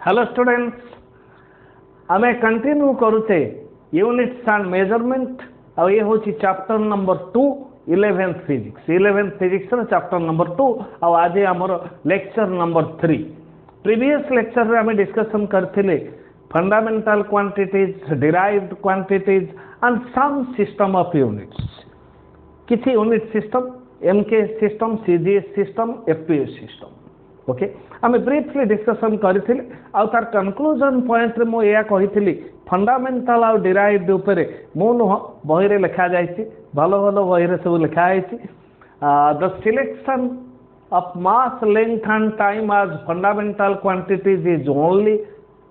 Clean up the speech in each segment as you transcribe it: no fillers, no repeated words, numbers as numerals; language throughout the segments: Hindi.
हेलो स्टूडेंट्स, आमे कंटिन्यू करुचे यूनिट्स एंड मेजरमेंट और ये होची चैप्टर नंबर 2 11th फिजिक्स रो चैप्टर नंबर 2 और आज हमर लेक्चर नंबर 3। प्रीवियस लेक्चर रे हमें डिस्कशन करथिले fundamental quantities, derived quantities and some system of units. किछि unit system, MK system, CGS system, FPS system. Okay, आमे ब्रीफली डिस्कशन करथिले आ तार कंक्लूजन पॉइंट रे मो या कहिथिली फंडामेंटल और डिराइव्ड ऊपर मो न बही रे लिखा जायछि, भलो भलो बही रे सब लिखा आइछि। The selection of mass, length and time as fundamental quantities is only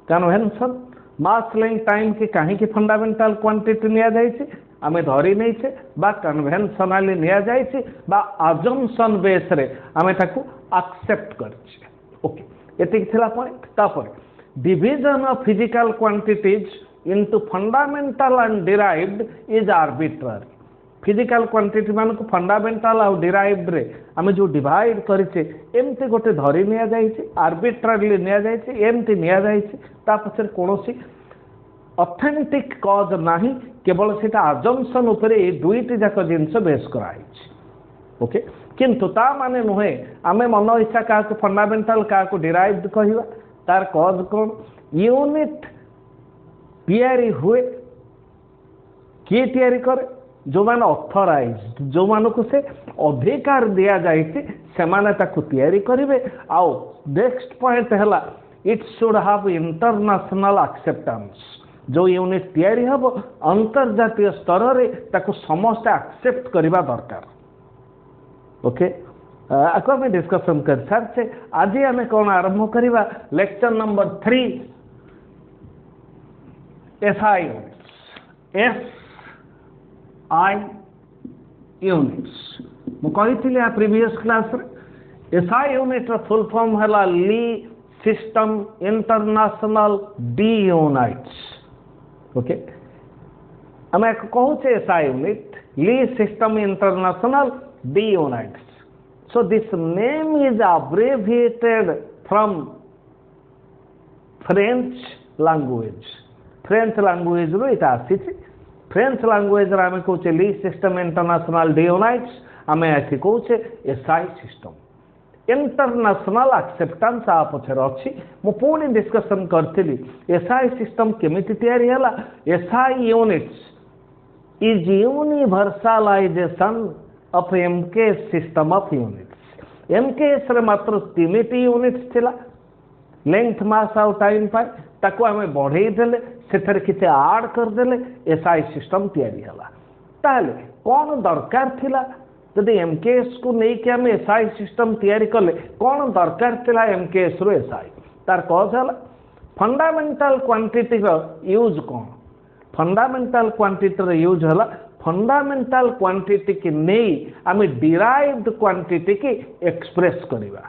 convention। mass, length, time की कहीं की फंडामेंटल क्वांटिटी निया जायछि आमे धरी नै छे बा कन्वेंशनली निया जायछि बा अजम्पशन बेस रे आमे ताकू एक्सेप्ट करछि। ओके, एतिक थिला पॉइंट। तापर division of physical quantities into fundamental and derived is arbitrary. Physical quantity मान को फंडामेंटल और डिराइव्ड रे आमे जो डिवाइड करिचे एमते गोटे धरी निया जायछि, आर्बिट्ररीली निया जायछि, एमते निया जायछि। ता पछर कोनोसी ऑथेंटिक कॉज नाही, केवल सेटा अजम्पशन ऊपर ए दुईटी जाक जिंस बेस कराइछि। ओके, किंतु ता माने नुहे आमे मन इच्छा का फंडामेंटल का डिराइव्ड कहिवा। तार कॉज कोन? यूनिट तैयारी हुए, किए तैयारी करे? जो मान ऑथराइज्ड, जो मान को से अधिकार दिया जायछि से माने ताकू तैयारी करिवे। आउ नेक्स्ट पॉइंट हैला it should have international acceptance. जो यूनिट तैयारी हबो अंतर्जातीय स्तर रे ताकू समस्त एक्सेप्ट करबा दरकार। ओके, आको हम डिस्कशन कर सारछे। आज आमे कोन आरंभ करबा लेक्चर नंबर 3 एसआई यूनिट्स। आई यूनिट्स मु कहिथिले आ प्रीवियस क्लास रे एसआई यूनिट रो फुल फॉर्म हला ली सिस्टम इंटरनेशनल डी यूनिट्स। ओके, हमें कहू छे एसआई यूनिट ली सिस्टम इंटरनेशनल डी units. So this name is abbreviated from French language. French language रो इटा आसीछि। फ्रेंच लैंग्वेज रे हमें कहू छे ली सिस्टम इंटरनेशनल डी यूनिट्स, हमें ऐसी कहू छे एसआई सिस्टम। इंटरनेशनल एक्सेप्टेंस आ पछर अछि। मु पुनी डिस्कशन करथिली एसआई सिस्टम केमिति तयारी हला। SI units is universalization of MK system of units. MKS रे मात्र 3टी यूनिट्स थिला, लेंथ, मास और टाइम पाए। ताको हमें बढ़ई देले, सेथरे किते ऐड कर देले, एसआई सिस्टम तयारी हला। ताले कोन दरकार थिला? जदि एमकेएस को नहीं कि हमें एसआई सिस्टम तैयारी कले कौन दरकार थिला एमकेएस रो एसआई? तार कॉज हला फंडामेंटल क्वांटिटी रो यूज कोन? फंडामेंटल क्वांटिटी रो यूज हला फंडामेंटल क्वांटिटी की नहीं हमें डिराइव्ड क्वांटिटी की एक्सप्रेस करिवा।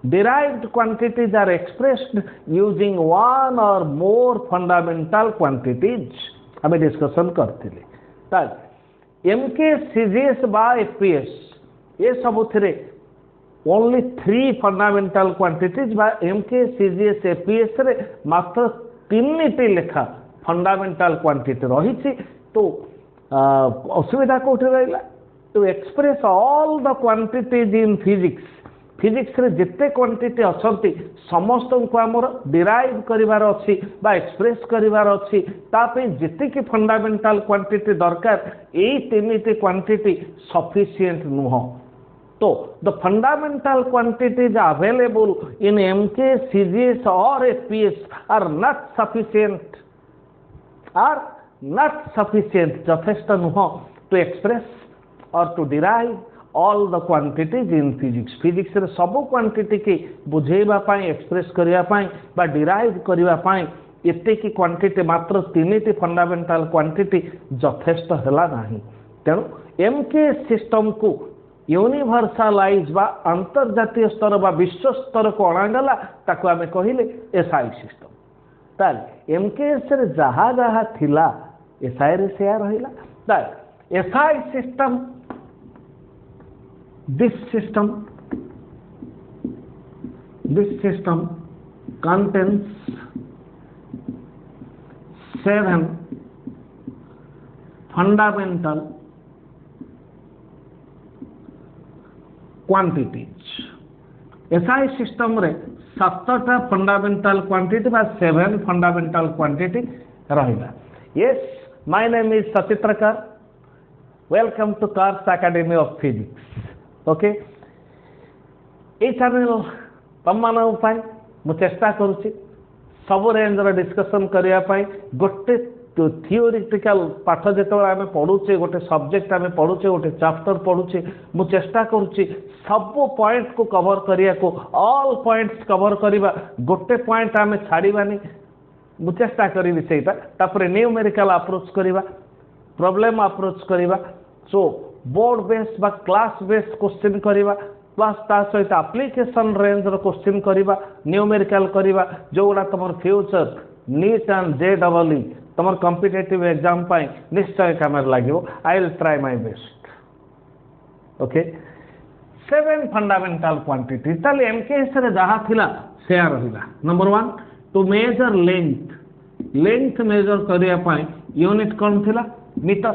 Derived quantities are expressed using one or more fundamental quantities. हमें डिस्कशन करथिले। ताल एमके सीजीएस बा एफपीएस ये सब थिरे ओनली 3 फंडामेंटल क्वांटिटीज बा एमके सीजीएस एफपीएस रे मात्र 3टी लेखा फंडामेंटल क्वांटिटी रही। तो असुविधा कोठी रहिला? To express all the quantities in physics. Physics रे जिते क्वांटिटी अछंती समस्त को हमर डिराइव करिवार अछि बा एक्सप्रेस करिवार अछि। तापे जिते की फंडामेंटल क्वांटिटी दरकार एई 3टी क्वांटिटी सफिशिएंट नुह। तो the fundamental quantities available in MK CGS or FPS are not sufficient जथेष्ट नुह to express or to derive all the quantities in physics। Physics रे सब क्वांटिटी की बुझेबा पाई, एक्सप्रेस करिया पाई बा डिराइव करिया पाई एते की क्वांटिटी मात्र 3टी फंडामेंटल क्वांटिटी जथेष्ट हला नाही। तेणु एमके सिस्टम को यूनिवर्सलाइज बा अंतर्जातीय स्तर बा विश्व स्तर को अणागला ताको आमे कहिले एसआई सिस्टम। ताल एमकेएस रे जहा जहा थिला एसआई रे सेया रहिला। ताल SI system this system contains 7 fundamental quantities SI system रे 7टा फंडामेंटल क्वांटिटी बा 7 फंडामेंटल क्वांटिटी रहिला। Yes, my name is Sachitrakar, welcome to Kars academy of physics. Okay, ए चैनल तुम मान मु चेष्टा करुच्ची सब रेंज डिस्कसन करने गोटे थियोरिटिकल पाठ जो आम पढ़ुचे, गोटे सब्जेक्ट आम पढ़ुचे, गोटे चैप्टर पढ़ुचे, मु चेष्टा करुच्ची सब पॉइंट को कवर करने को, ऑल पॉइंट्स कवर करवा, गोटे पॉइंट आम छाड़ानी मु चेष्टा करी से न्यूमेरिकल अप्रोच करवा, प्रॉब्लम अप्रोच करवा, सो बोर्ड बेस बा क्लास बेस क्वेश्चन करवा, प्लस ता सहित एप्लिकेशन रेंज क्वेश्चन करवा, न्यूमेरिकल करवा, जो गुड़ा तुम फ्यूचर नीट एंड JEE तुम कॉम्पिटिटिव एग्जाम निश्चय काम लगे। I will try my best. Okay, 7 fundamental quantity ताले एमकेएस रे जहा थिला शेयर रहिला। Number 1 to measure length measure करिया पाई यूनिट कौन थिला? मीटर।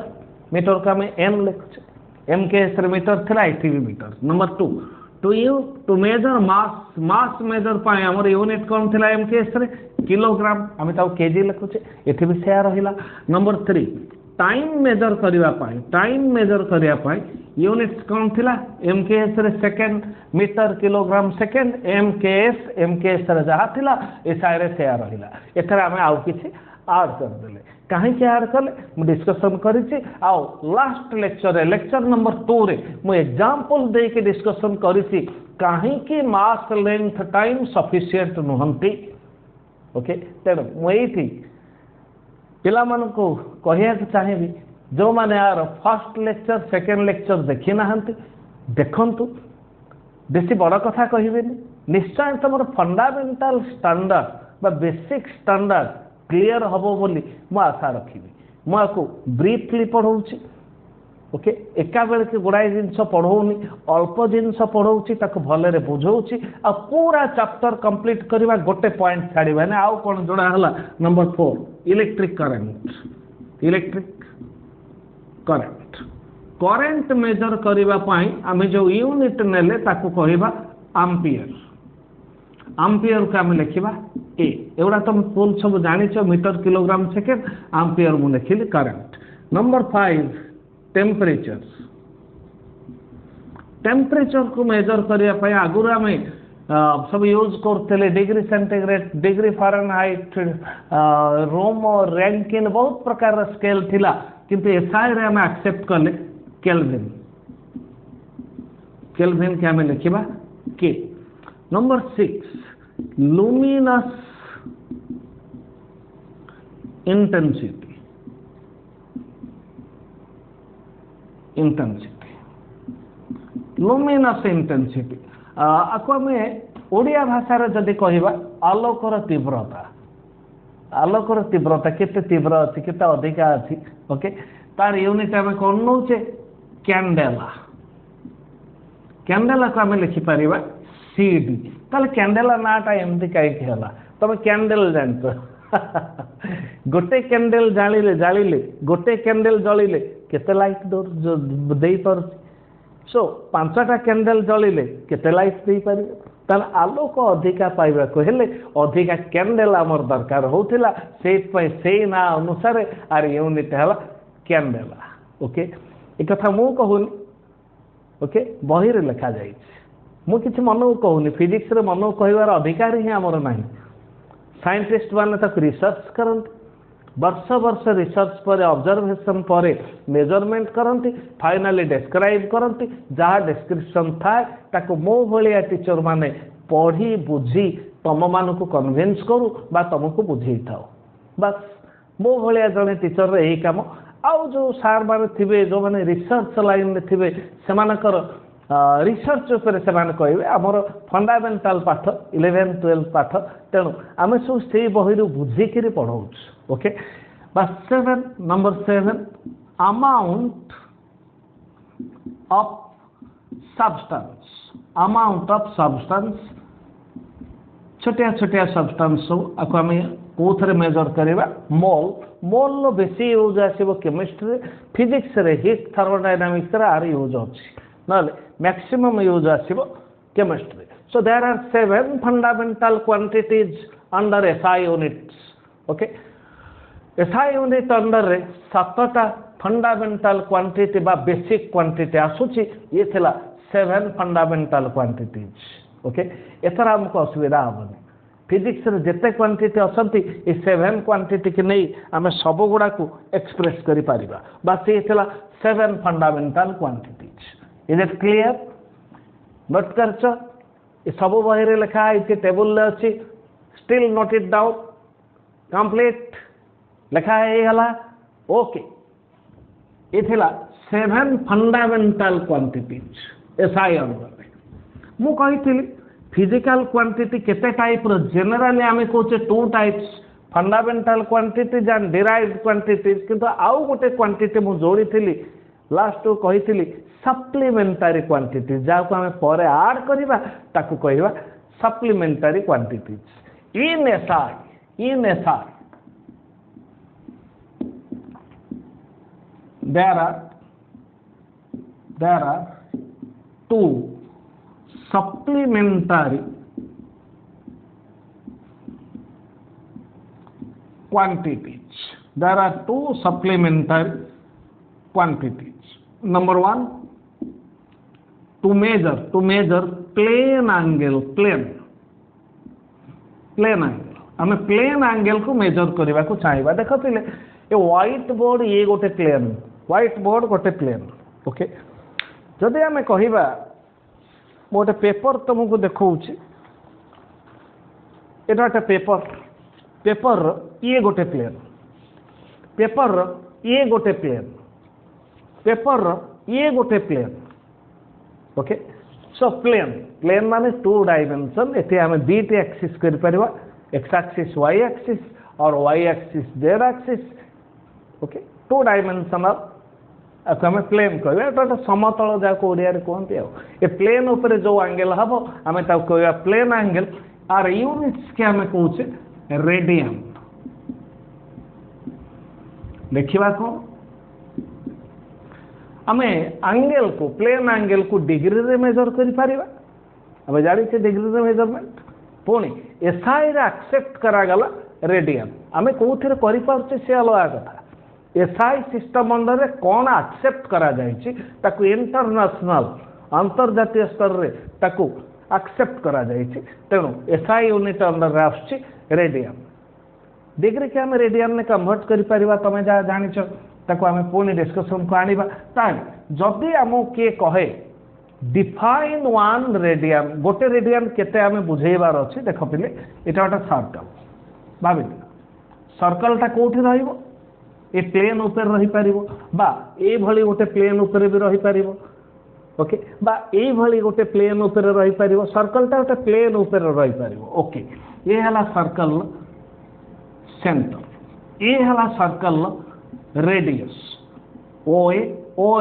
मीटर का में एम लिखुचे, एमकेएस रे मीटर थिला, एठी भी metre. Number 2 to measure mass measure पाई हमर यूनिट कौन थिला? एमकेएस रे किलोग्राम, आम ताऊ केजी लिखुचे, एठी भी शेयर रहिला। नंबर 3 टाइम मेजर करिया पाई यूनिट्स कौन थिला? एमकेएस रे second, metre kilogram second, MKS रे जहा थिला एसआई रे शेयर रहिला। एथरे आमे आउ किछि ऐड कर देले, कहीं के ऐड कले मु डिस्कशन करिछि। आउ लास्ट लेक्चर नंबर 2 रे मु एग्जांपल दे के डिस्कशन करिछि कहीं के मास लेंथ टाइम सफिशिएंट नुहंती। ओके, तेणु मुझे पिला को कहया चाहिए जो माने यार फर्स्ट लेक्चर सेकेंड लेक्चर देखी ना देखंतु, बेसी बड़ कथा कहबेनी, निश्चय तुम फंडामेंटल स्टैंडर्ड बा बेसिक स्टैंडर्ड क्लियर हबो बोली मु आशा रखी। मुझे ब्रीफली पढ़ाऊँगी। ओके, एका बेल के गुड़ाए जिनस पढ़ौनी, अल्प जिनस पढ़ौची, ताको भलरे बुझौची, आ पूरा चैप्टर कंप्लीट करवा, गोटे पॉइंट छाड़वा ना। आउ कौन जोड़ा हला? नंबर 4 इलेक्ट्रिक करंट मेजर करबा पाई आमे जो यूनिट नेले ताको कहबा एम्पियर। एम्पियर को आम लिखा ए, एगुड़ा तुम फुल सब जानिछ, मीटर किलोग्राम सेकेंड, एम्पियर मु लिखिली करंट। नंबर 5 टेम्परेचर को मेजर करने आगुरी आम सब यूज करते डिग्री सेंटीग्रेड, डिग्री फारेनहाइट, रोम, रैंकिन, बहुत प्रकार स्केल थिला, किंतु एसआई रे आम एक्सेप्ट कले केल्विन के आम लिखा के। Number 6 luminous intensity luminous intensity आपको आम ओडिया भाषा जदि कहवा आलोकर तीव्रता केते तीव्र अच्छी केते अधिका अच्छी। ओके, तार यूनिट आम कौन नौचे? कैंडेला को आम लिखिपर CD। ताले कैंडेला नाटा एमती कहीं है? तुम कैंडल जान गोटे कैंडल जालिले गोटे कैंडल जलिले केते लाइट दे पार। सो 5टा कैंडल जलिले केते लाइट दे पार? ताले आलोक अधिका पाइबा को हेले अधिका कैंडल आमर दरकार होतिला, से ना अनुसार आर यूनिट है कैंडेला। ओके, एक कथा मु कहूनी। ओके, बही रे लिखा जाइए, मु किछि मन को कहूनी, फिजिक्स रे मन को कहवार अधिकार ही आमर नाही। साइंटिस्ट माने तक रिसर्च करते, वर्ष रिसर्च पर ऑब्जर्वेशन पर मेजरमेंट करती, फाइनाली डिस्क्राइब करती, जहाँ डिस्क्रिप्शन थाए ताको मो भलिया टीचर माने पढ़ी बुझी तुम मान को कन्विन्स करू बा तुमको बुझे थाओ। बस मो भलिया जड़े टीचर यही काम। आउ जो सार माने थिबे जो माने रिसर्च लाइन में थिबे सेमानकर रिसर्च उपर से कहे आमर फंडामेंटाल पाठ 11-12 पाठ, तेणु आम सब से बही बुझिक पढ़ाऊ। ओके, बस 7 नंबर 7 अमाउंट ऑफ सब्सटेंस छोटिया छोटिया सब्सटेंस सब आम कोथरे मेजर करवा मोल मोल लो बेसी यूज आसीबो केमिस्ट्री फिजिक्स रे हीट थर्मोडायनामिक्स रे आर यूज अछि नले मैक्सिमम यूज आसीबो chemistry so there are 7 fundamental quantities under SI units okay SI unit under रे 7टा फंडामेंटल क्वांटिटी बा बेसिक क्वांटिटी आसुची ये थिला 7 फंडामेंटल क्वांटिटीज ओके एथरा हमको असुविधा हबनी फिजिक्स रे जेते क्वांटिटी असंती ए 7 क्वांटिटी के नहीं आमे सब गुडा को एक्सप्रेस करि परिबा बस ये थिला 7 fundamental quantities is it clear note करछ ए सब बही रे लिखा है टेबल ले अछि still note it down complete लिखा है ये हला ओके ये थिला 7 फंडामेंटल क्वांटिटीज एसआई अंदर मु कहिथिली फिजिकल क्वांटिटी केते टाइप रो जनरली आमे कोचे 2 types fundamental quantities and derived quantities किंतु आउ गोटे क्वांटिटी मु जोड़ी थिली लास्ट को कहिथिली सप्लीमेंटरी क्वांटिटीज जा को आमे परे ऐड करबा ताकू कहबा supplementary quantities in SI there are 2 supplementary quantities. There are 2 supplementary quantities. Number 1, to measure plane angle. हमें प्लेन एंगल को मेजर करने को चाहिए देख पिले ये व्हाइट बोर्ड ये गोटे प्लेन व्हाइट बोर्ड गोटे प्लेन ओके जदि आम कहवा गोटे पेपर तुमको देखौछि एटा गोटे पेपर ये गोटे प्लेन पेपर ये गोटे प्लेन पेपर ये गोटे प्लेन ओके सो प्लेन माने 2 डायमेंशन एते आम दीटे एक्सिस कर परबा एक्स एक्सिस वाई एक्सिस और Y axis Z axis okay 2 dimensional आम प्लेन कह समतल जहाँ ओडिया कहते ए प्लेन उपर जो एंगल हम आम कह प्लेन एंगल आर यूनिट्स के आम कहे रेडियन देखा कौन आम एंगल को प्लेन एंगल को डिग्री रे मेजर कर जानी डिग्री रे मेजरमेंट पुणी एसआई रे एक्सेप्ट करागला रेडियन आम कौन कर सी अलग कथा एसआई सिस्टम अंडर रे कौन एक्सेप्ट करा जायछि ताकू इंटरनेशनल अंतर्जातीय स्तर रे ताकू एक्सेप्ट करा जायछि तेणु एसआई यूनिट अंडर रे आछि रेडियन डिग्री के आम रेडियन में कन्वर्ट कर परिबा तमे जा जानिछ ताकू आम पुणी डिस्कशन को आनिबा ताई जदि आमो के कहे डिफाइन 1 रेडियन गोटे रेडियन केते आम बुझेबार अछि देख पिले एटा गोटे सर्कल भाबि सर्कलटा कोठी रहइबो ए प्लेन ऊपर रही पारिबो बा ए भली गोटे प्लेन ऊपर भी रही पारिबो ओके बा ए भली गोटे प्लेन ऊपर रही पारिबो सर्कलटा गोटे प्लेन ऊपर रही पारिबो ओके ये हला सर्कल सेंटर ये हला सर्कल रेडियस ओ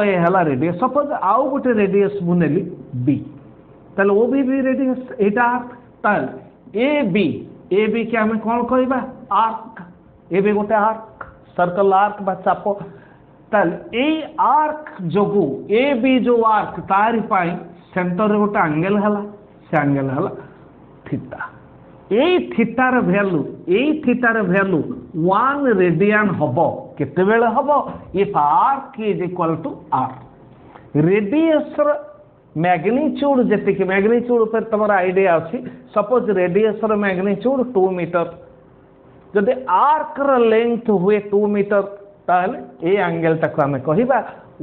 ए हला रेडियस सपोज आउ गोटे रेडियस बुनेली बी ताले ओ भी रेडियस एटा ताल ए बी के हमें कौन कहबा आर्क ए भी गोटे आर्क सर्कल आर्क बा चाप ताल ए आर्क जोगु ए बी जो आर्क तारि पाई सेंटर रे गोटे एंगल हला से एंगल हला थीटा ए थीटार वैल्यू 1 रेडियन हबो केते बेले हबो if arc is equal to R radius र मैग्नीट्यूड जेते कि मैग्नीट्यूड पर तमरा आईडिया अछि सपोज रेडियस र मैग्नीट्यूड 2 मीटर जदि आर्क र लेंथ हुए 2 मीटर ताहले ए एंगल तक हमें कहिबा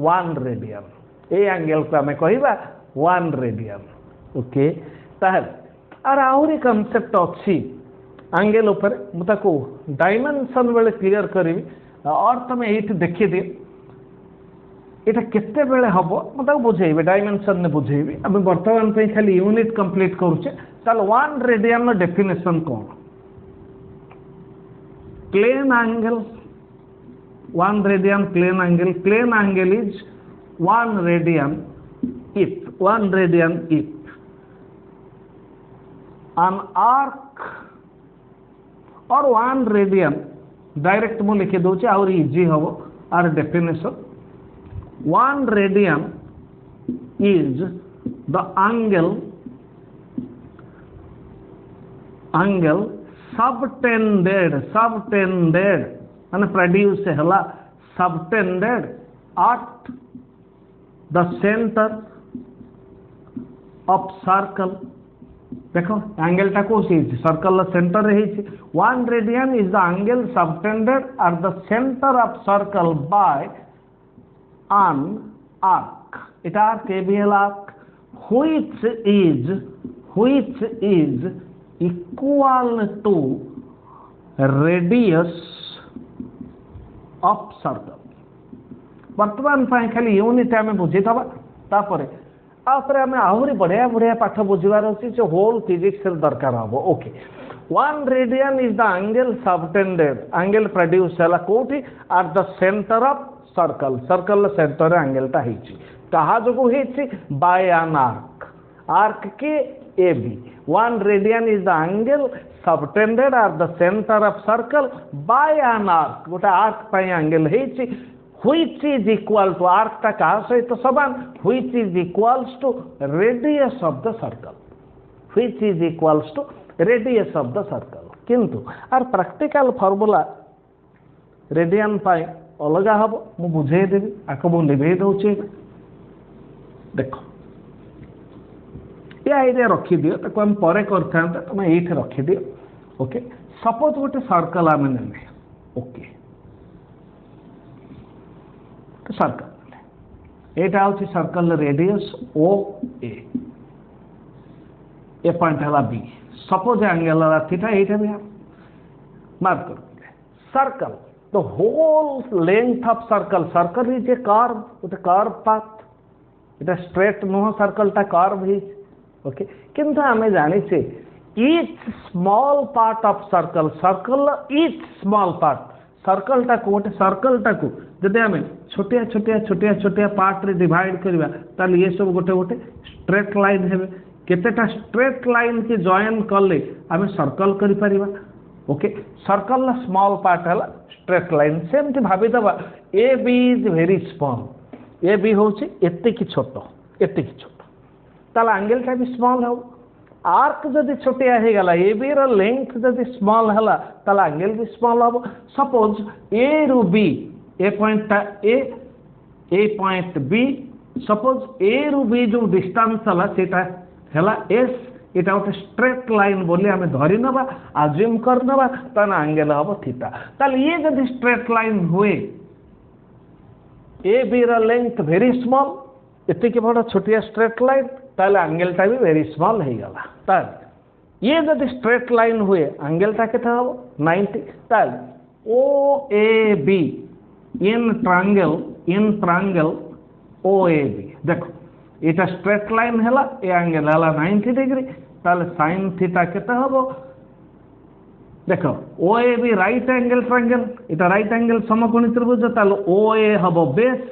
1 रेडियन ए एंगल को हमें कहिबा 1 रेडियन ओके ताहले आर आहुरी कॉन्सेप्ट अच्छी एंगल उपर मुझे डायमेंशन बेले क्लियर करी और तुम ये देखी दि यहाँ केते बेले हम मुझे बुझेबी डायमेंशन ने बुझेबी अब बर्तमान पे खाली यूनिट कंप्लीट करुचे चलो 1 रेडियन डेफिनेशन कौन plane angle 1 radian plane angle is 1 radian if an arc और 1 रेडियन डायरेक्ट मु लिखि दउछि और इजी हबो आर definition 1 radian is the angle subtended माने प्रोड्यूस हला subtended at the center of circle देखो एंगल टा को सर्कल सेंटर रे हिची 1 radian is the angle subtended at the centre of circle by an arc it arc ए भी arc which is equal to radius of circle वर्तमान खाली यूनिट आम बुझी तापर आम आहरी बढ़िया बढ़िया पाठ बुझार अच्छी जो होल फिजिक्स दरकार हम okay 1 radian is the angle subtended angle produce है कौटी at the centre of circle circle centre एंगलटा कहा जो बाय एन आर्क के A B 1 radian is the angle subtended at the centre of circle by an arc गोटे arc angle which is equal to arc टा कहा सहित समान which is equals to radius of the circle which is equals to radius of the circle किंतु आर प्रैक्टिकल फार्मूला रेडियन पाई अलगा हम मु बुझे देबी आको मु लिभे दउछि देखो ये आइडिया रखी दियो ताको हम परे करथां तुम एठी रखी दियो ओके सपोज गोटे सर्कल आमे ने ओके सर्कल एटा हूँ circle radius O A point है बी सपोज एंगल थीटा एटा भी मार्क कर circle the whole length of circle circle is a curve गोटे कर्व पाथ इटा स्ट्रेट नुह सर्कल टा कर्व ही ओके किंतु आमे जानिछे each small part of circle circle each small part circle टा को गोटे सर्कल टा को जदि आम छोटिया छोटिया छोटिया छोटिया पार्ट रे डिवाइड करबा ताले ये सब गोटे गोटे स्ट्रेट लाइन हेबे केतेटा स्ट्रेट लाइन के जॉइन करले आम सर्कल करि परिबा ओके सर्कल ला स्मॉल पार्ट हला स्ट्रेट लाइन सेमति भाबी दबा A B is very small A B होची एते की छोटो ताला एंगल टा भी स्मॉल हो आर्क जदि छोटिया हे गला ए बी रो लेंथ जदि स्मॉल हला ताला एंगल भी स्मॉल हो सपोज ए रु B A point A point B suppose A रु बी जो डिस्टेंस हला सेटा हला एस एटा गोटे स्ट्रेट लाइन बोली आम धरी नबा आज्यूम कर नबा ताना एंगल हम थीटा ताले ये जदि स्ट्रेट लाइन हुए ए बी रो लेंथ वेरी स्मॉल एते के बड़ा छोटिया स्ट्रेट लाइन ताले एंगल टा भी वेरी स्मॉल हे गला ताले ये जदि स्ट्रेट लाइन हुए एंगल टा केता हो 90 ताले O A B in triangle O A B देखो इटा स्ट्रेट लाइन हैला ए एंगल हैला 90 डिग्री ताले sin थीटा केता हबो देखो O A B right angle triangle इटा राइट एंगल समकोणी त्रिभुज ताले ओ ए हबो बेस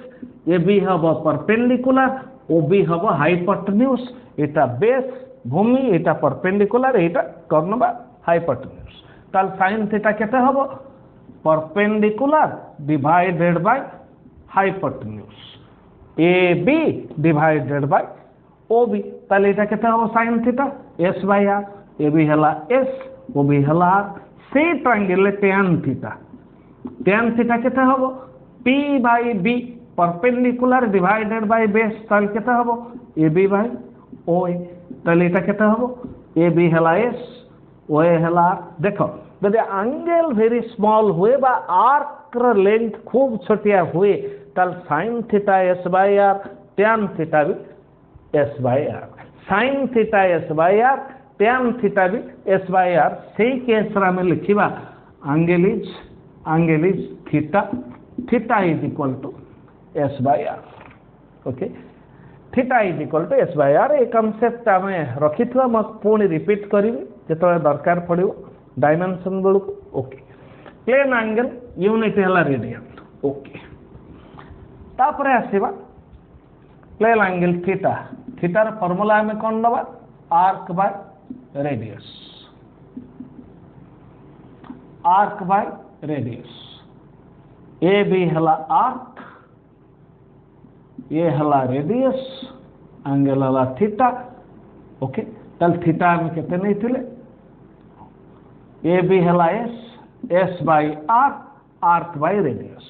ए बी हबो परपेंडिकुलर ओ बी हबो हाइपोटेन्यूज इटा बेस भूमि इटा परपेंडिकुलर इटा कर्णबा हाइपोटेन्यूज ताले sin थीटा केता हबो perpendicular divided by hypotenuse A B divided by O B ताले इटा केता हो sin theta s by r A B हला s ओ बी हला r से ट्रायंगल tan थीटा केता हो p by b perpendicular divided by base ताले केता हो ए बी बाय ओ ए ताले इटा केता हो ए बी हला s ओ ए हला r देखो यदि एंगल वेरी स्मॉल हुए बा आर्क र लेंथ खूब छोटिया हुए ताल sin theta s by r tan theta भी s by r sin theta s by r tan theta भी s बाय r सेही केस रा में लिखिबा angle is theta is equal to s by r okay theta is equal to s by r ए कांसेप्ट आमे रखिथवा म पुणी रिपीट करिवि जेतले दरकार पड़िबो डायमेंशन बेलू ओके प्लेन एंगल यूनिट है रेडियन ओके तापर आसवा प्लेन एंगल थीटा थीटार फॉर्मूला आम कौन दबा arc by radius arc by radius A B हला आर्क ये हला रेडियस एंगल हला थीटा ओके तल थीटा हम केते नहीं थिले ए बी हला S by arc by radius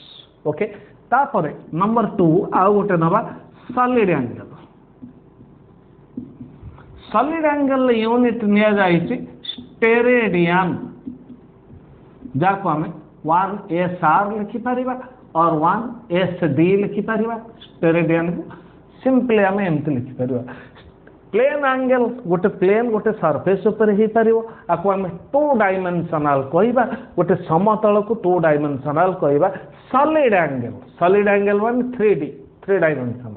okay तापरे नंबर 2 आउ गोटे नबा solid angle solid angle unit निया जाइछि स्टेरेडियन जाको हमें 1 SR लिखि परिबा और 1 SD लिखि परिबा स्टेरेडियन सिंपली हमें एमती लिखि परिबा प्लेन एंगल गोटे प्लेन गोटे सरफेस ऊपर ही परिबो आको हमें 2 डायमेंशनल कहबा गोटे समतल को 2 डायमेंशनल कहबा सॉलिड एंगल वन 3 डायमेंशनल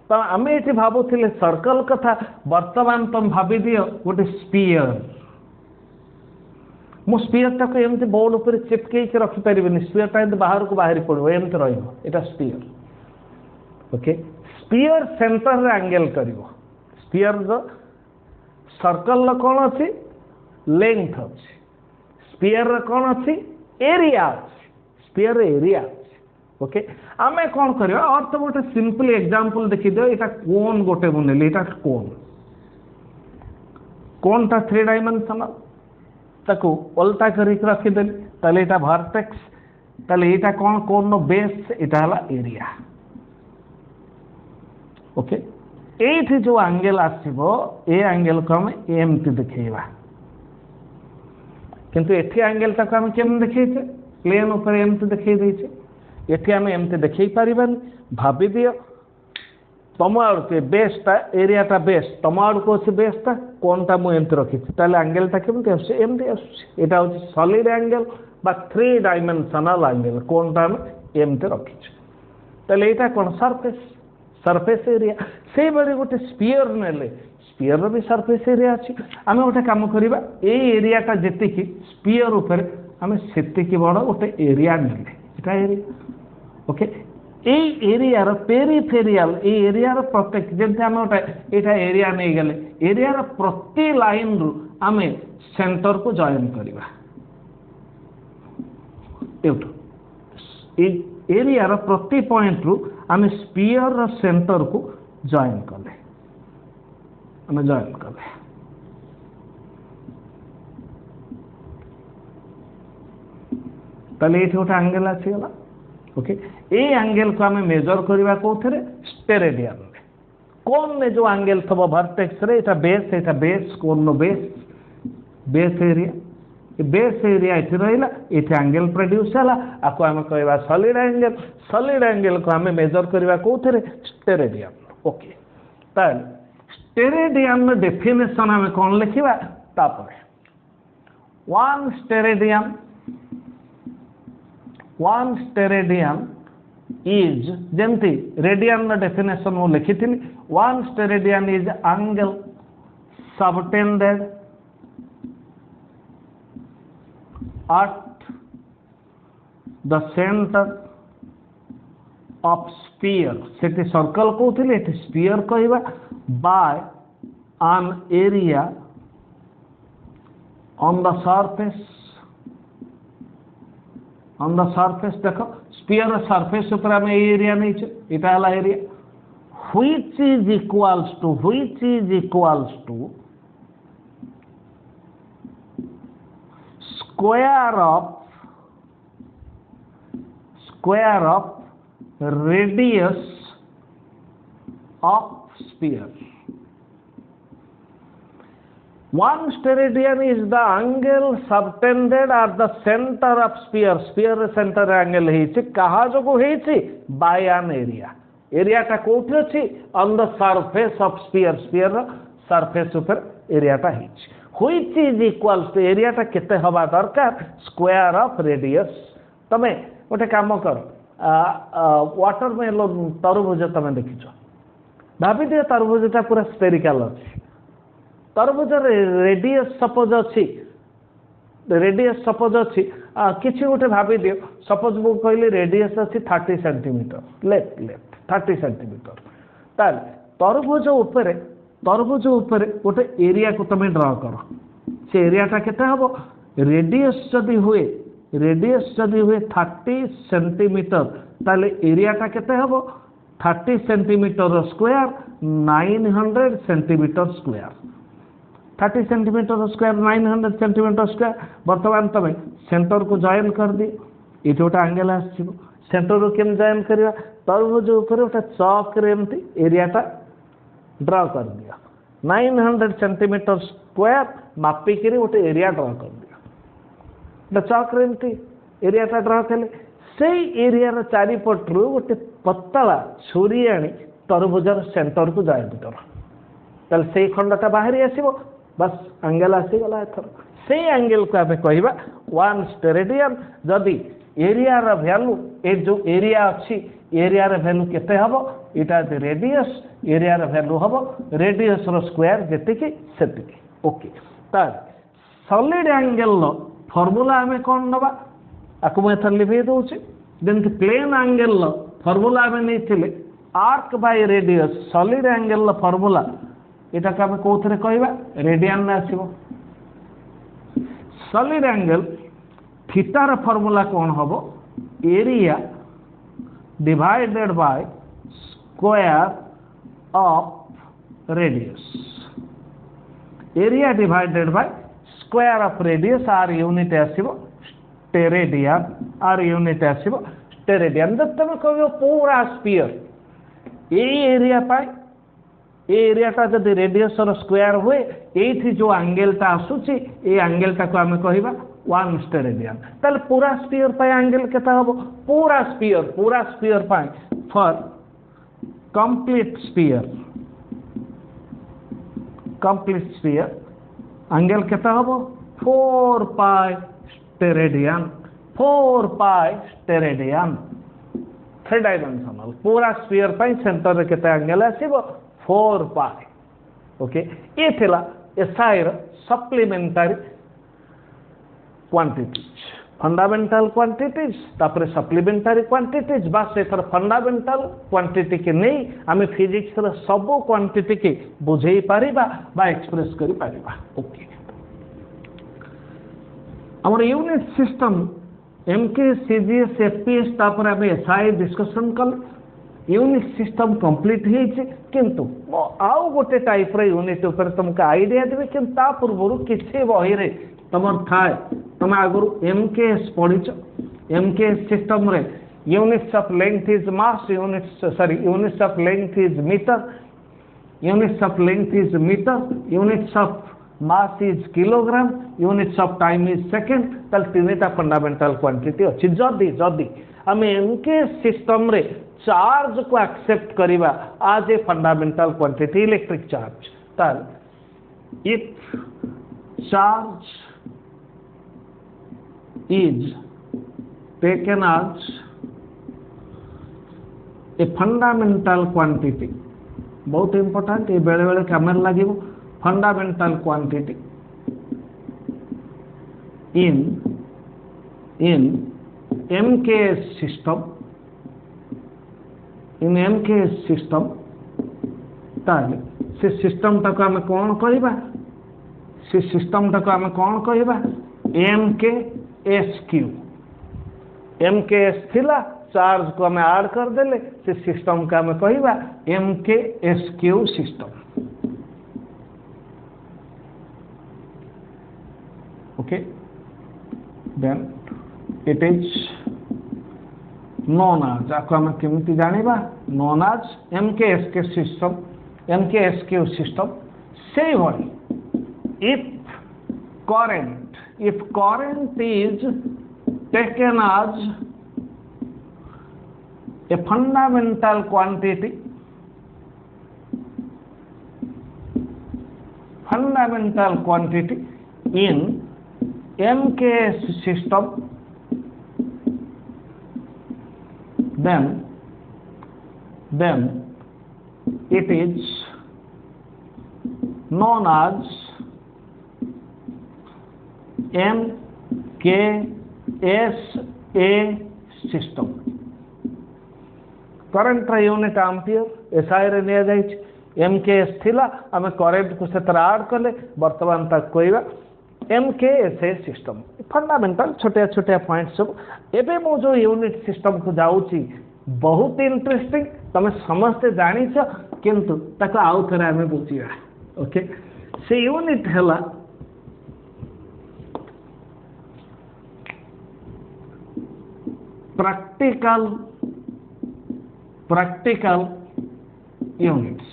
तो आम ये भावुले सर्कल कथा वर्तमान तुम भावी दियो गोटे स्पीयर मु स्पीयर टाक एमती बोर्ड उपर चिपकई रखिपारि स्पीयर टा बाहर को बाहरी पड़ो एमती रहा sphere okay sphere centre angle करिवो स्पीयर सर्कल कौन अच्छी लेंथ अच्छी स्पीयर कौन अच्छी एरिया अच्छी स्पीयर एरिया ओके आमे कौन करवा और तो गोटे सिंपल एग्जांपल देखि दियो एटा कोन गोटे बनेली एटा कोन ता 3 डायमेंशनल ताको उल्टा करी रखी देली ताले एटा वर्टेक्स ताले एटा कोन कोन नो बेस एटा हला एरिया ओके एठी जो एंगल आसीबो ए एंगल को हम एमती देखैबा किंतु एठी एंगल तक हम केम देखैछे प्लेन ऊपर एमती देखै दैछे एठी हम एमती देखै परिबानी भाबी दियो तम आड़ के बेसटा एरियाटा बेस तम आड़ को अछि बेसटा कोनटा मु एमती रखिछि ताले एंगलटा केमती आछे एमती आछे एटा होछि सॉलिड एंगल बा 3 डायमेंशनल एंगल कोनटा हम एमती रखिछि ताले एटा कोन सरफेस एरिया से बड़ी गोटे स्पीयर नेले स्पीयर भी सरफेस एरिया अच्छी आम गोटे कम करवा ए एरियाटा जी स्पीयर उपर आम से बड़ गोटे एरिया नेले area okay area peripheral area प्रत्येक जमी आम गोटे यहाँ एरिया नहीं गले एरिया प्रति लाइन रु आम सेंटर को जॉइन करवा एरिया प्रति पॉइंट रु आम स्पीयर सेंटर को जॉइन कले ताले ये गोटे एंगल आसीगला ओके ए एंगल को आम मेजर करवा कौन स्टेरेडियन कोन ने जो एंगल थब वर्टेक्स रे एटा बेस कोन नो बेस एरिया बेस एरिया ये रहा ये एंगल प्रोड्यूस है आपको आम कह सॉलिड एंगल को आम मेजर करवा कौन स्टेरेडियन ओके ताल स्टेरेडियन डेफिनेशन आम कौन लिखा तापर वन स्टेरेडियन इज जमती रेडियन डेफिनेशन मु लिखी थी one steradian is angle subtended at the center of sphere Sethi circle कहते ये स्पीयर कहवा by an area on the surface देख स्पीयर सरफेस ऊपर आम एरिया नहीं इटा है area which is equals to square of radius of sphere. One steradian is the angle subtended at the center of sphere. Sphere center angle है कहा जो को है by an area. Area टा कोठी अछि on the surface of sphere. Sphere surface ऊपर area टा है which is equals to area टा केते हवा दरकार स्क्वायर ऑफ रेडियस तमे गोटे काम कर वाटरमेलन तरबुज तमे देखिछ भाभी दियो तरबुजटा पूरा स्फेरिकल अछि तरबुज रेडियस सपोज अछि किछि गोटे भाभी दियो सपोज मु कहली रेडियस अछि 30 सेंटीमीटर लेफ्ट 30 सेंटीमीटर ताल तरबुज ऊपर गोटे एरिया को तुम ड्र कर से एरियाटा केते हम रेडियस जदि हुए रेडियस जदि हुए 30 सेंटीमीटर ताले एरियाटा केते हबो 30 centimetre square 900 centimetre square 30 centimetre square 900 centimetre square बर्तमान तुम सेंटर को जॉइन कर दी ये गोटे एंगल आस सेंटर को जॉइन करवा तरबुज गोटे चक एमती एरियाटा ड्रा कर दिया 900 सेंटीमीटर स्क्वायर मापिक गोटे एरिया ड्रा कर दिया चक एमती एरियाटा ड्रा कले से एरिया चारिपटू गोटे पतला छुरी आनी तरबुजार सेंटर को जॉइन कर ताल से खंडटा बाहरी आसो बस एंगल आसीगला एथर से एंगल को आम कह 1 स्टेरेडियन जदि एरिया वैल्यू ए जो एरिया अच्छी एरिया वैल्यू केते हबो इटा रेडियस एरिया वैल्यू हबो रेडियस रो स्क्वायर जेतिकी सेतिकी ओके तार सॉलिड एंगल लो फार्मूला आमे कोन नबा आकु मैं एथर लिखि दोछि जेंति प्लेन एंगल लो फार्मूला आमे नैथिले arc by radius solid angle लो फार्मूला इटा का आमे कोथरे कहबा रेडियन में आसीबो सॉलिड एंगल थीटा रो फार्मूला कोन हबो area divided by square of radius area divided by square of radius आर unit आसीबो steradian are unit आसीबो steradian जब तुम कहबो पूरा स्फीयर ए एरिया पाई एरियाटा जदि रेडियस स्क्वायर हुए ये जो एंगलटा आसूची ये एंगलटा को आम कहवा 1 स्टेरेडियन ताले पूरा स्फीयर पाई एंगल केता हबो पूरा स्फीयर पाई फॉर कंप्लीट स्फीयर एंगल केता हबो 4 पाई स्टेरेडियन 3 डायमेंशनल पूरा स्फीयर पाई सेंटर रे केता एंगल आसीबो 4 पाई ओके ये थिला SI supplementary quantities fundamental quantities तापर सप्लीमेंटरी क्वांटिटीज बस एथर फंडामेंटल क्वांटिटी के नहीं आम फिजिक्स रो सब क्वांटिटी के बुझे पारिबा बा एक्सप्रेस करि पारिबा ओके हमर unit system MK CGS FPS तापर आम एसआई डिस्कशन कल यूनिट सिस्टम कंप्लीट होइছে किंतु आउ गोटे टाइप रे यूनिट ऊपर तुमको आईडिया देबे कि ता पूर्व किसी बही रे तुमर थाए तुम आगु एमकेएस पढ़िछ एमकेएस सिस्टम रे units of length is mass units of length is metre units of mass is kilogram units of time is second तल तीनटा फंडामेंटल क्वांटिटी अछि जदी हम एमकेएस सिस्टम रे चार्ज को एक्सेप्ट करिबा आज ए फंडामेंटल क्वांटिटी इलेक्ट्रिक चार्ज ताल if charge is taken as a fundamental quantity बहुत इंपोर्टेंट ये बेले बेले कैमरा लगे fundamental quantity in MKS system in MKS system ताले से सिस्टम टाक आम कौन कहबा से सिस्टम टाक आम कौन कहबा एमकेएस थिला चार्ज को आम ऐड कर देले से सिस्टम का आम कहबा MKSQ system okay then it is known as आपको आम केमती जानिबा नोन आज एमकेएसक्यू सिस्टम से if current is taken as a fundamental quantity in MKS system, then it is known as MKSA system. Current unit ampere SI रे निया जाइछ एमकेएस थिला आमे करंट को से ऐड कले वर्तमान तक कहबा MKSA सिस्टम फंडामेंटल छोटिया छोटिया पॉइंट सब एबे मो जो यूनिट सिस्टम को जाऊँगी बहुत इंटरेस्टिंग तुम समस्ते जानिछ किंतु ताको आउ थरे आमे बुझिया ओके से यूनिट हला प्रैक्टिकल यूनिट्स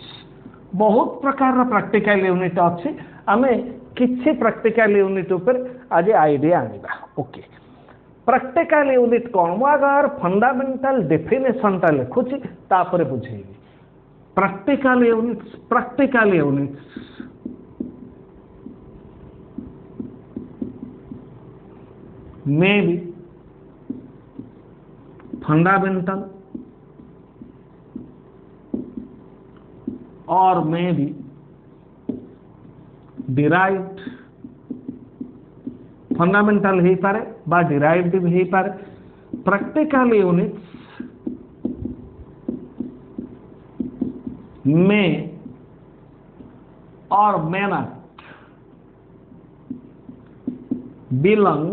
बहुत प्रकार प्रैक्टिकल यूनिट अच्छी आमे किसी प्रैक्टिकल यूनिट ऊपर आज आईडिया आनिबा ओके प्रैक्टिकल यूनिट कौन मु अगर फंडामेंटल डेफिनेशन ता लिखुची तापर बुझेबी practical units may be fundamental or may be derived fundamental ही पारे बा डिराइव्ड भी ही पारे प्रैक्टिकल यूनिट्स में और may not belong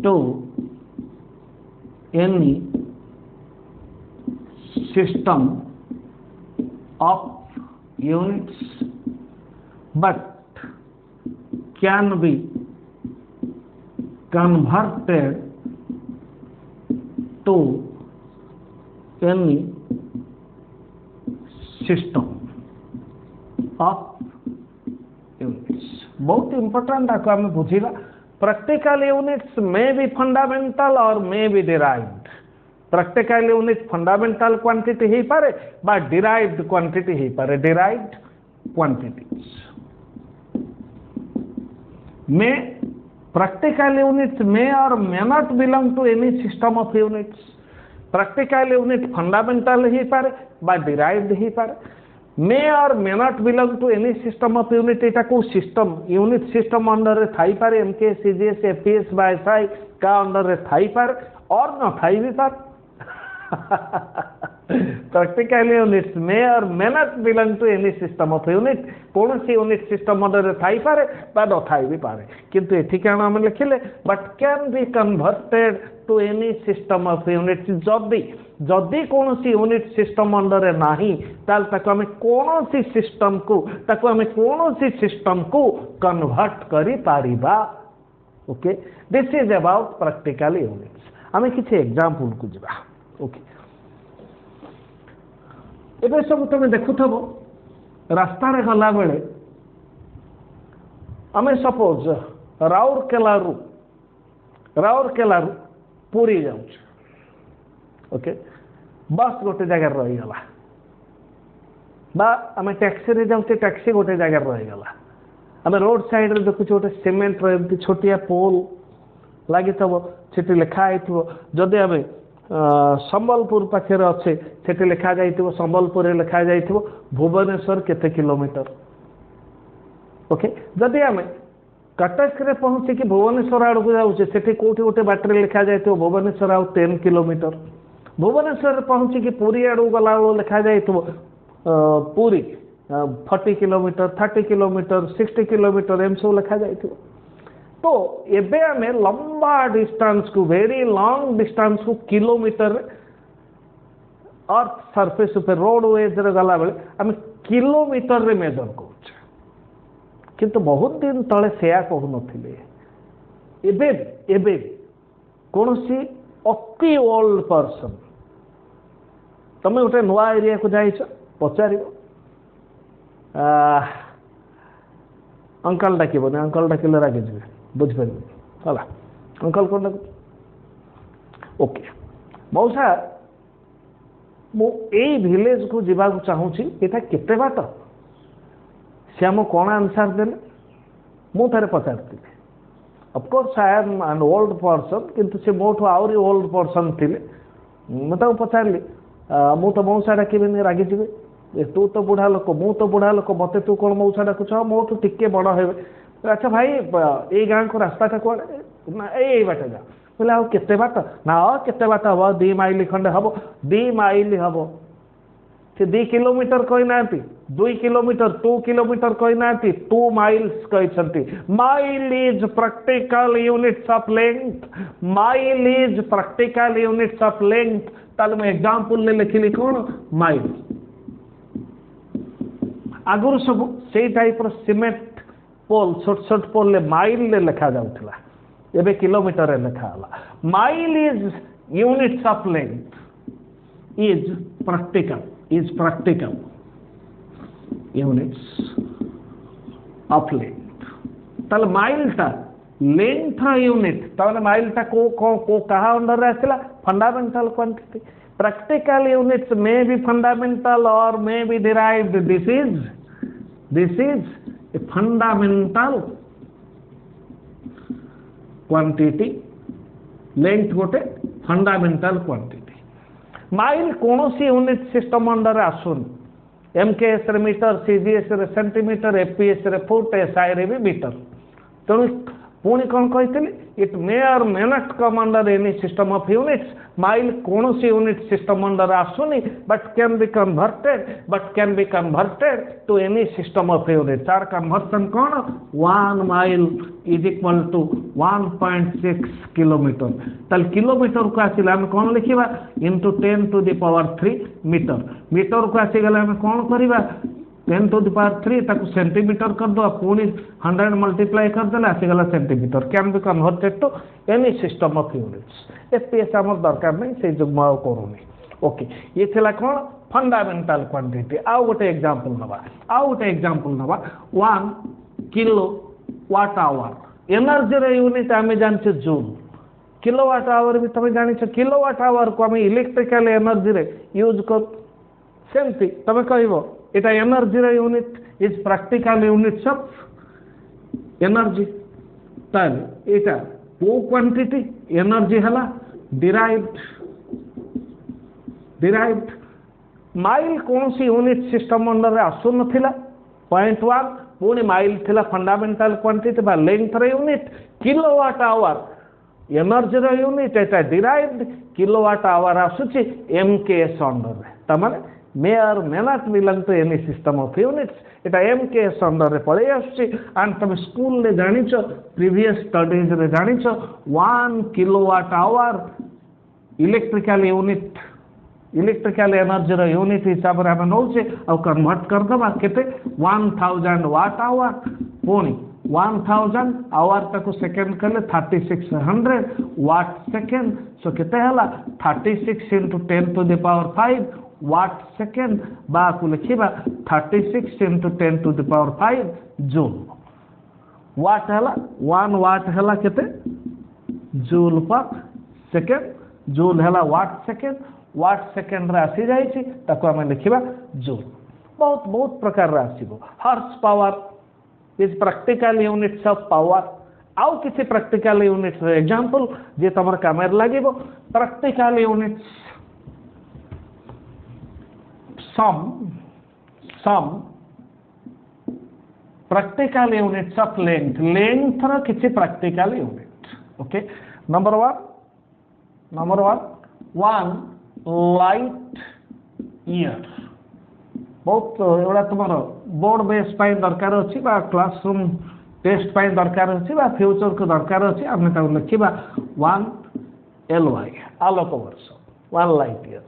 to any system of units but can be converted to any system of units बहुत इंपोर्टेंट आपको हमें बुझीला प्रैक्टिकल यूनिट्स में भी fundamental or may be derived practical unit fundamental quantity ही पारे बा डिराइव्ड क्वांटिटी ही पारे derived quantities may practical units में और may not belong to any system of units practical unit fundamental ही पारे बा डिराइव्ड ही पारे मे और may not belong to any system of unit एटा को सिस्टम यूनिट सिस्टम अंडर रे थाई पारे एमके सीजीएस एफपीएस बा एसआई का अंडर रे थाई पारे और न थाई भी पारे प्रैक्टिकल यूनिट्स में और may not belong to any system of unit कौन सी यूनिट सिस्टम अंडर थाई पारे बा न थाई भी पारे किंतु एठी काण हम लिखिले but can be converted to any system of unit जदी जदी कौन सी यूनिट सिस्टम अंडर नाही ताल ताको हम कौन सी सिस्टम को ताको हम कौन सी सिस्टम को कन्वर्ट करी Paribas okay this is about practical units हमें किसी एग्जांपल को जिबा ओके एबे सब तुम देखुथबो रास्ता रे गला बेले हमें सपोज राउरकेला पूरी जाऊँ ओके बस गोटे जगार रही गला बा आम टैक्सी रे जाऊँ टैक्सी गोटे जगार रही गला आम रोड साइड रे देखुचे गोटे सीमेंट रे छोटिया पोल लगी थबो सेठी लिखाई थबो जदि आम संबलपुर पाखे अच्छे सेठी लिखा जाइथिबो संबलपुर रे लिखा जाइथिबो भुवनेश्वर केते किलोमीटर ओके जदि आम कटक रे पहुँची कि भुवनेश्वर आड़ को जाऊे सेठी कोठी गोटे बाटरे लिखा जाइथिबो भुवनेश्वर आउ 10 किलोमीटर भुवनेश्वर पहुँची कि पुरी आड़ गला लिखा जाइथिबो पुरी 40 किलोमीटर 30 किलोमीटर 60 किलोमीटर एम सब लिखा जाइथिबो तो एबे हमें लंबा डिस्टेंस को वेरी लॉन्ग डिस्टेंस को किलोमीटर अर्थ सरफेस पे रोड वेज रे गला बेले हम किलोमीटर रे मेजर करूचे किंतु बहुत दिन तले सेया कहू नथिले एबे एबे कौन सी अति ओल्ड पर्सन तमे गोटे नुआ एरिया को जाइछ पचारिबो अंकल डाकिबो ने अंकल डाकिले रागे जिवे बुझिपार है अंकल कौन डाक ओके मौसा मु विलेज को जीवा चाहूँगी यहाँ केते बाट सी आम कौन आंसर देले मु थे पचारि of course I am an old person किंतु से मोठू आहरी ओल्ड पर्सन थे मुझे पचारि मु तो मौसा डाकिबेनि रागिजे तू तो बुढ़ा लोक मु तो बुढ़ा लोक मत तू कौन मौसा डाकुच मोठू टिके बड़ हे अच्छा भाई ये गाँ को रास्ता कौन यही बाट जा बोले आ केते बाट ना केते बाट हम 2 माइल खंडे हम 2 माइल हम से 2 किलोमीटर कही ना 2 किलोमीटर 2 किलोमीटर कही ना 2 माइल्स कहते mile is practical units of length mile is practical units of length ताले मैं एग्जांपल ले लिखिली कौन माइल आगुर सब से टाइप रो सीमेंट पोल छोट छोट पोल ले माइल ले लिखा जाउथला एबे किलोमीटर रे लिखा हला mile is units of length is practical units of length ताले माइल टा लेंथ यूनिट ताले माइल टा को कहा अंडर आसला fundamental quantity practical units may be fundamental or may be derived this is a fundamental quantity length गोटे फंडामेंटल क्वांटिटी माइल कौन सी यूनिट सिस्टम अंडर आसुन एमकेएस रे मीटर सीजीएस रे सेंटीमीटर एपीएस रे फुट एसआई रे भी मीटर तेणु पुणी कौन कहते इट मे और may not come under any system of units mile कौन सी यूनिट सिस्टम अंडर आसुनी but can be converted to any system of unit तार कन्वर्सन कौन 1 mile is equal to 1.6 kilometre ताल किलोमीटर को आसिला हम कौन लिखिबा into 10 to the power 3 metre metre को आसी गला हम कौन करिबा 10 टू द पावर 3 ताको सेंटीमीटर कर दो पुणी 100 मल्टीप्लाई कर देला आसी गला centimetre can be converted to any system of units APS हमर दरकार नहीं से जुगमा करूनी ओके ये थिला कौन फंडामेंटल क्वांटिटी आउ गोटे एग्जांपल नबा 1 किलो वाट आवर एनर्जी रे यूनिट आमे जानछे जूल किलोवाट आवर भी तमे जानिछ किलोवाट आवर को आमे इलेक्ट्रिकल एनर्जी रे यूज कर सेमती तमे कहबो एटा एनर्जी रे unit is practical units of energy ताले एटा को क्वांटिटी एनर्जी हला डिराइव्ड माइल कौन सी यूनिट सिस्टम अंडर रे आसु नथिला 0.1 पुणी माइल थिला फंडामेंटल क्वांटिटी बा लेंथ रे यूनिट किलोवाट आवर एनर्जी रे यूनिट एटा डिराइव्ड किलोवाट आवर आसुची एमकेएस अंडर रे तमाने मे और may not belong to any system of units एटा एमकेएस अंडर रे पळे आसुची एंड तुम स्कूल ले जानिछो प्रीवियस स्टडीज रे जानिछो 1 kilowatt hour electrical unit electrical energy रो यूनिट हिसाब रे हम नौचे और कन्वर्ट कर दबा केते 1000 वाट आवर पुणी 1000 आवर तक सेकंड कले 3600 वाट सेकंड सो केते हला 36 into 10 to the power 5 watt second बा को लिखिबा 36 into 10 to the power 5 joule watt हला 1 वाट हला केते जूल पर सेकंड जूल हला वाट सेकंड रे आसी जाई छी ताको हम लिखिबा जूल बहुत प्रकार रे आसीबो horse power is practical units of power आउ किसी प्रैक्टिकल यूनिट्स एग्जांपल जे तमर कामेर लागिबो practical units some practical units of length रो किसी practical unit okay number 1 light year बहुत एवढा तुमर बोर्ड बेस पाई दरकार अछि बा क्लासरूम टेस्ट पाई दरकार अछि बा फ्यूचर को दरकार अछि हमने ता लिखिबा 1 LY आलोक वर्ष 1 light year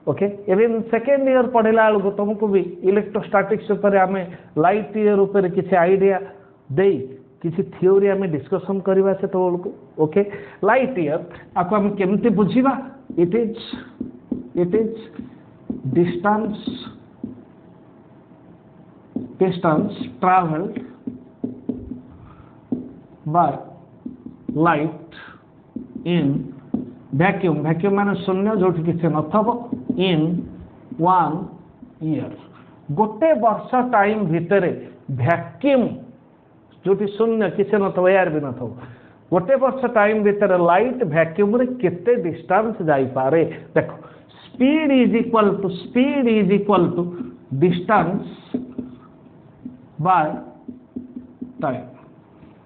okay even second year पढ़ेला बेलू तुमको भी इलेक्ट्रोस्टैटिक्स ऊपर आमे लाइट ईयर ऊपर किसी आइडिया दे किसी थ्योरी आमे डिस्कशन करबा से तो ओके लाइट ईयर आपको हम केमती बुझिबा it is distance traveled by light in vacuum माने शून्य जो किसी नथब in 1 year गोटे वर्ष टाइम भितर वैक्यूम जो शून्य किसी नथब एयर भी नथब गोटे वर्ष टाइम भितर लाइट वैक्यूम रे केते डिस्टेंस जाई पारे देखो speed is equal to distance by time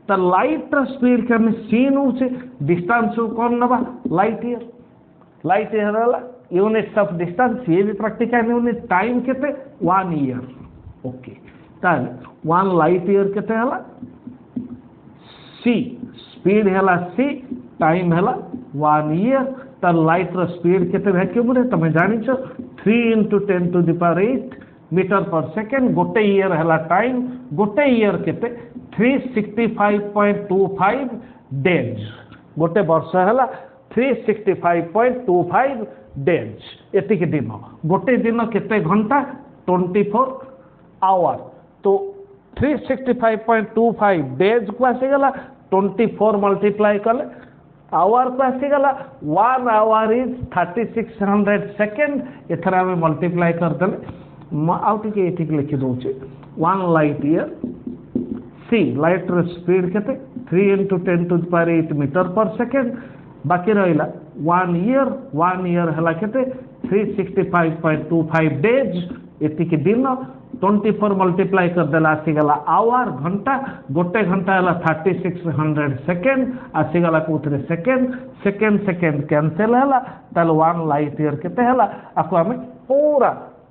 तो लाइट स्पीड के हम सीन होचे डिस्टेंस कौन नबा लाइट ईयर वाला यूनिट्स ऑफ डिस्टेंस ये भी प्रैक्टिकल यूनिट टाइम केते 1 ईयर ओके ताले 1 लाइट ईयर केते हला c स्पीड हला c टाइम हला 1 ईयर तार लाइट रो स्पीड केते वैक्यूम रे तमे जानि छ 3 × 10⁸ मीटर पर सेकेंड गोटे ईयर हला टाइम गोटे ईयर केते 365.25 डेज गोटे वर्ष हला 365.25 डेज एतिक दिन गोटे दिन केते घंटा 24 आवर तो 365.25 डेज को आसीगला 24 मल्टीप्लाई कले आवर को आसीगला 1 आवर इज 3600 सेकेंड एथर आम मल्टीप्लाई करदेले आउ टिके एटिक लिखि दउचे 1 लाइट ईयर सी लाइट रो स्पीड केते 3 × 10⁸ मीटर पर सेकेंड बाकी रहिला 1 ईयर हला केते 365.25 डेज एतिक दिन 24 मल्टीप्लाई करदेला आसीगला आवर घंटा गोटे घंटा हला 3600 सेकेंड आसीगला कोथरे सेकेंड कैंसिल हला ताल 1 लाइट ईयर केते हला आको हमें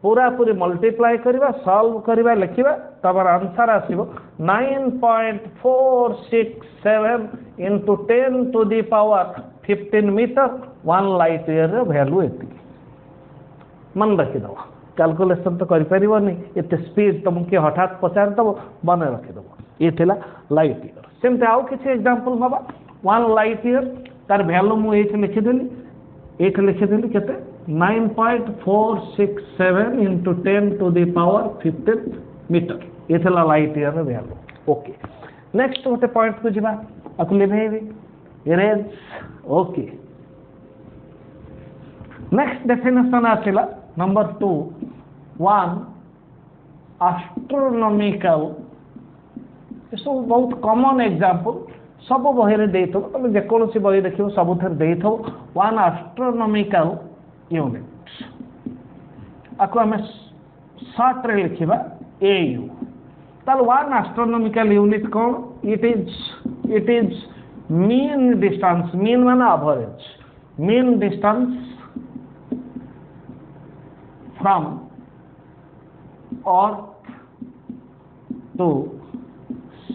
पूरा पूरी मल्टीप्लाई करवा सॉल्व करवा लिखिबा तबर आंसर आसीबो 9.467 × 10⁻15 मीटर 1 लाइट ईयर रो वैल्यू एति मन रखि दो कैलकुलेशन तो करि परिबनी एते स्पीड तुमके हठात पचार दबो बने रखि दबो ये थिला लाइट ईयर सेमते आउ किछि एग्जांपल हबा 1 लाइट ईयर तार वैल्यू मु एठी लिखि देली केते 9.467 × 10⁻15 मीटर ये थिला light year value okay next गोटे पॉइंट को जिबा आकु लेबेबी इरेज ओके नेक्स्ट डेफिनेशन आसिला नंबर 2 1 एस्ट्रोनॉमिकल सब बहुत कॉमन एग्जांपल सब बही रे देथो तुम जेकोसी बही देखियो सब थर देथो 1 एस्ट्रोनॉमिकल यूनिट आको हमें शॉर्ट रे लिखिबा AU ताल 1 एस्ट्रोनॉमिकल यूनिट कौन it is mean distance mean माने average mean distance from earth to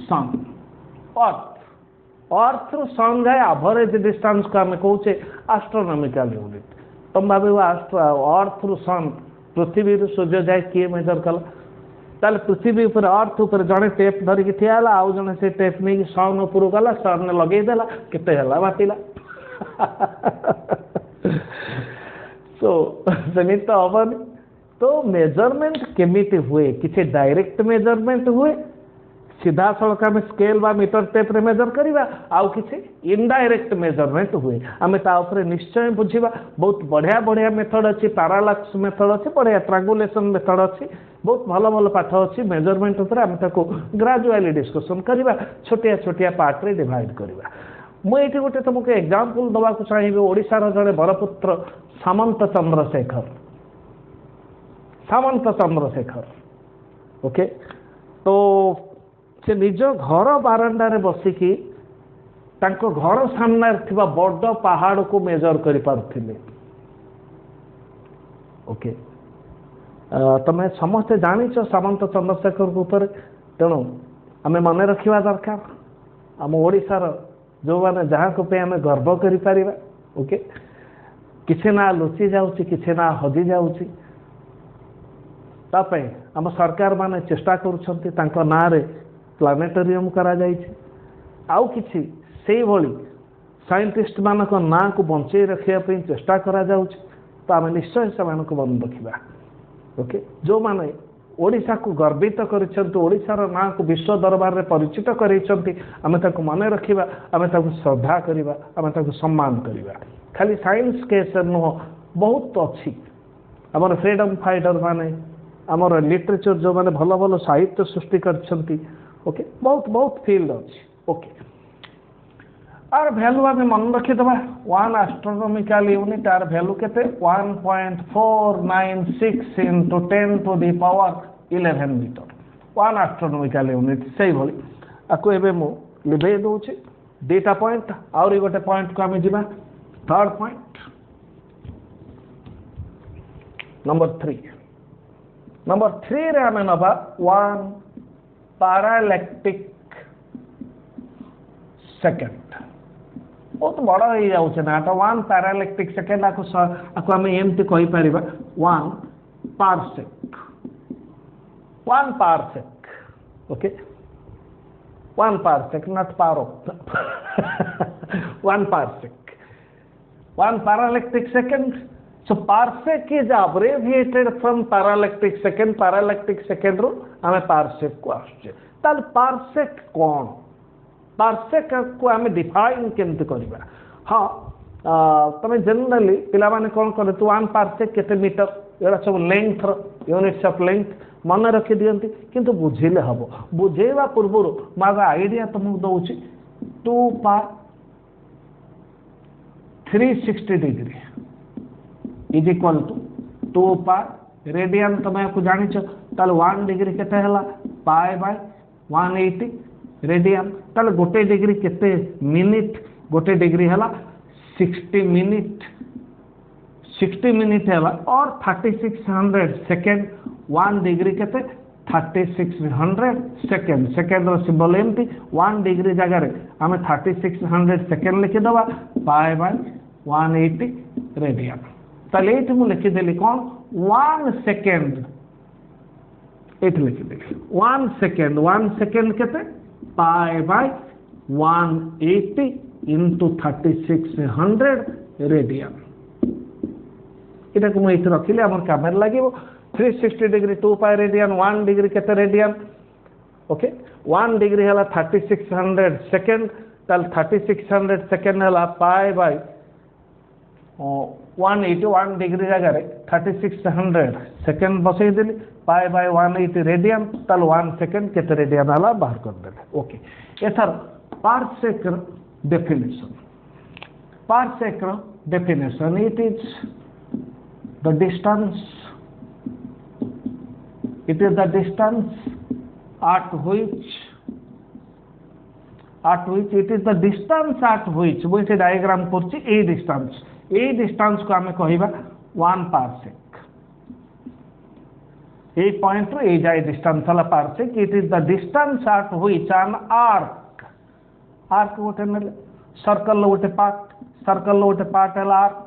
sun earth रु सन जाए एवरेज डिस्टेंस को हमें कहूचे एस्ट्रोनॉमिकल यूनिट तुम भाव अर्थ रु सन पृथ्वी रु सूर्य जाए किए मेजर कला ताले पृथ्वी ऊपर अर्थ ऊपर जड़े टेप धरिकी ठिया आउ जड़े से टेप नहीं सन ऊपर गला सन ने लगेदेला केते हला बाटिला सो सेमित तो हबनी तो मेजरमेंट केमिति हुए किसी डायरेक्ट मेजरमेंट हुए सीधा सड़क आम स्केल बा मीटर टेप रे मेजर करवा आउ किसी इनडायरेक्ट मेजरमेंट हुए आम ताऊपर निश्चय बुझा बहुत बढ़िया बढ़िया मेथड अच्छी पैरालक्स मेथड अच्छी बढ़िया ट्रांगुलेशन मेथड अच्छी बहुत भल भल पाठ अच्छी मेजरमेंट उपर आम ग्राजुआली डिस्कसन करवा छोटिया छोटिया पार्ट रे डिवाइड करवा मुझे गोटे तुमको एग्जांपल दवा चाहिए ओडिशार जड़े बरपुत्र सामंत चंद्रशेखर ओके तो से निज घर बारंडारे बसिकी तांको घर सामने थिबा बड़ पहाड़ को मेजर करि पारुथिले ओके तमे समस्ते जानिछ सामंत चंद्रशेखर ऊपर तेणु आमे मन रखिबा दरकार आम ओडिशार जो माने जहाँ को पे आमे गर्व करि परिबा ओके किछि ना लुचि जाउछि किछि ना हजि जाउछि तापे आम सरकार माने चेष्टा करूछंती तांको नारे प्लानेटोरियम करा जाइछि आउ किछि सेही भली साइंटिस्ट मानक ना को बंचै रखिया पे चेष्टा करा जाउछि तो आम निश्चय से मानक मन रखिबा ओके जो माने ओडिशा को गर्वित करिसंती ओडिशार ना को विश्व दरबार रे परिचित करिसंती आमे ताको मन रखिबा आमे ताको श्रद्धा करिबा आमे ताको सम्मान करिबा खाली साइंस केस न बहुत अच्छी हमर फ्रीडम फाइटर माने हमर लिटरेचर जो माने भल भल साहित्य सृष्टि करछंती ओके बहुत बहुत फील्ड अच्छी ओके आर वैल्यू आम मन रखीदबा 1 एस्ट्रोनॉमिकल यूनिट आर वैल्यू केते 1.496 × 10⁻11 मीटर 1 एस्ट्रोनॉमिकल यूनिट सही भली आको एबे मु लिबे दोछि डेटा पॉइंट आउरी गोटे पॉइंट को आम जिबा थर्ड पॉइंट नंबर 3 नंबर 3 रे आम नवा 1 पैरालैक्टिक सेकेंड। बहुत बड़ हो जाऊे ना तो 1 पैरालैक्टिक सेकेंड आपको आम एमती कहीपर 1 parsec 1 parsec okay 1 parsec, not paro. 1 parsec. 1 parallactic second. So parsec is abbreviated from parallactic second. Parallactic second रो हमें parsec को आसुचे। ताल parsec कौन? Parsec को हमें define केमती करिबा? हाँ, तमें जनरली पिला माने कौन करे तो 1 parsec केते मीटर एरा सब लेंथ यूनिट्स ऑफ लेंथ मन रखी दियंती किंतु बुझिले हबो बुझेवा पूर्व मागा आइडिया तुमको दउची 2 पार 360 डिग्री इज इक्वल टू 2 पार रेडियन तुम को जानिछ ताल 1 डिग्री केते हला पाई बाय 180 रेडियन ताल गोटे डिग्री केते मिनिट गोटे डिग्री हला 60 मिनिट 60 मिनिट है और 3600 सेकेंड 1 डिग्री के 3600 सेकेंड सेकेंड सिंबल एमती 1 डिग्री जगह आम 3600 सेकेंड लिखिदबा पाए बाय 180 रेडियन ताले ये मुझे लिखिदेली कौन 1 सेकेंड ये लिखिदेली 1 सेकेंड के पाए बाय 180 इंटू 3600 रेडियन इटा को मुझे रखिले आम कैमेरा लगे 360 डिग्री 2 पाई रेडियन 1 डिग्री केते रेडियन ओके 1 डिग्री है 3600 सेकेंड ताल 3600 सेकेंड है पाई बाय 181 डिग्री जगह 3600 सेकेंड बसई देली पाई बाय 180 रेडियन ताल 1 सेकेंड केते रेडियन है बाहर कर देले ओके एथर parsec definition it is the distance it is the distance at which it is the distance at which मुझे डायग्राम करछि ए डिस्टेंस को हमें कहिबा 1 पारसेक ए पॉइंट रो ए जाय डिस्टेंस हला parsec it is the distance at which N arc गोटे ने सर्कल गोटे पार्ट हला आर्क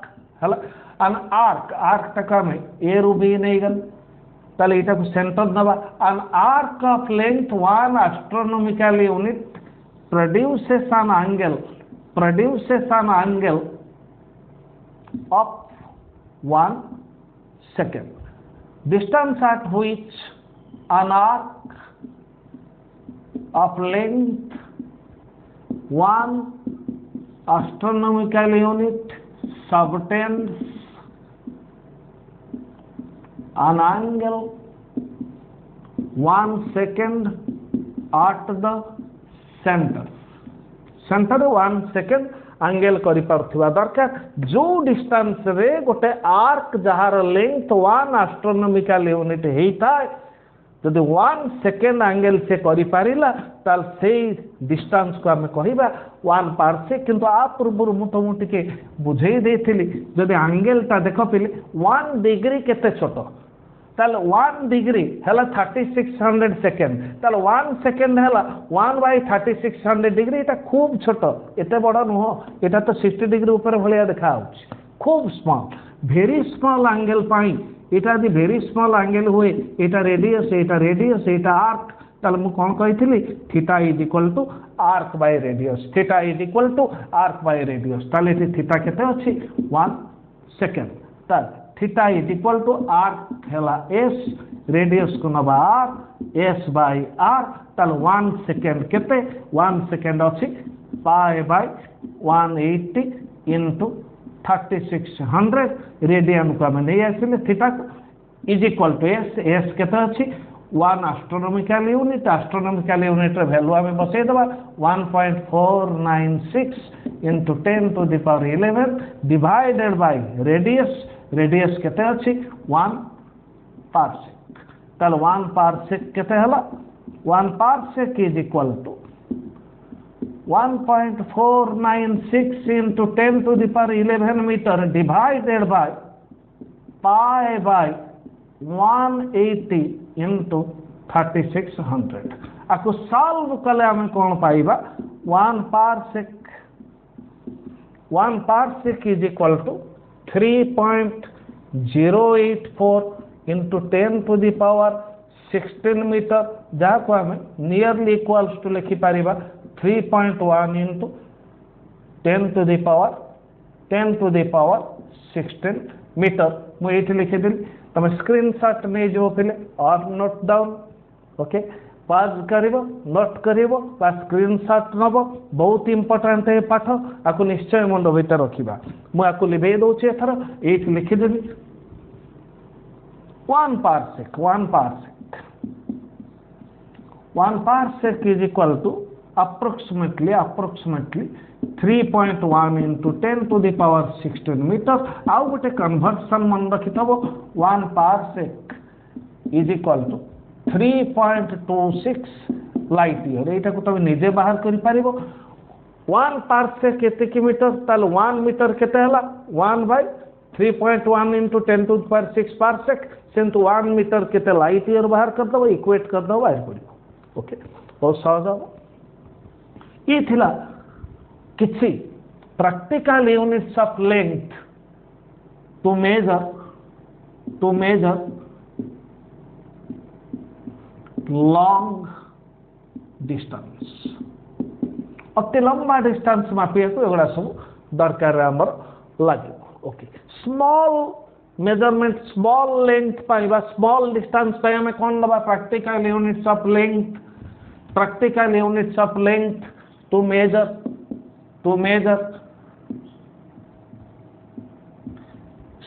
हला an arc तक हमें ए रू बी नहीं गल ताले इटा को सेंटर दबा an arc of length 1 astronomical unit produces an angle of 1 second distance at which an arc of length 1 astronomical unit subtends an angle 1 second at the center 1 second angle करि पारथिबा दरकार जो डिस्टेंस रे गोटे आर्क जहार लेंथ 1 एस्ट्रोनॉमिकल यूनिट हेता जदि 1 सेकेंड एंगल से करि पारिला ताल सेई डिस्टेंस को हमें कहिबा 1 पारसेक किंतु आ पूर्व मु टिके बुझेई देथिली जदि एंगल ता देखो पिले 1 डिग्री केते छोटो ताल 1 डिग्री हला 3600 सेकेंड ताल 1 सेकेंड हला 1 बाय 3600 डिग्री एटा खूब छोटो एते बड़ नुह एटा तो 60 डिग्री ऊपर भलिया देखा होछ खूब small very small angle pi एटा दि वेरी स्मॉल एंगल हुए एटा रेडियस एटा आर्क ताल मु कोन कहिथिली theta is equal to arc by radius ताले थीटा केते अछि 1 सेकेंड ताल theta is equal to arc हेला एस रेडियस को नबा आर एस बाय आर ताल 1 सेकेंड केते 1 सेकेंड अछि पाई बाय 180 इनटू 3600 रेडियन को हमें नहीं आसिले theta is equal to S केते अछि 1 एस्ट्रोनॉमिकल यूनिट रे वैल्यू हमें बसई दबा 1.496 into 10 to the power 11 divided by radius केते अछि 1 पारसेक ताल 1 पारसेक केते हला 1 parsec is equal to 1.496 into 10 to the power 11 meter divided by pi by 180 into 3600 आपको सॉल्व कले आम कौन पाइबा 1 parsec is equal to 3.084 into 10 to the power 16 metre जहाँ को आम नियरली इक्वल्स टू लिखि पारिबा 3.1 into 10 to the power 16 metre मुझे ये लिखिदेली तुम स्क्रीनशॉट नहीं जो पे और नोट डाउन ओके पास कर नोट कर स्क्रीनशॉट नब बहुत इंपोर्टाट है पाठ आपको निश्चय मुंड भर रखा मुझे लिभे दूसरी एथर ये लिखिदेली 1 parsec is equal to approximately 3.1 into 10 to the power 16 metre आउ गोटे कन्वर्सन मन रखि 1 parsec is equal to 3.26 light year यहाँ को तुम निजे बाहर कर 1 parsec केते कि मीटर ताले 1 मीटर केते हला 1 by 3.1 into 10 to the power 6 parsec Setu 1 metre केते लाइट ईयर बाहर कर दो इक्वेट कर दो बाहर पड़ो ओके बहुत सहज हम ये थिला किसी practical units of length to measure long distance अति लंबा डिस्टेंस मापिया को एगुड़ा सब दरकार आमर लगे okay small measurement small length पाइबा स्मॉल डिस्टेंस पे हमें कौन लबा practical units of length to measure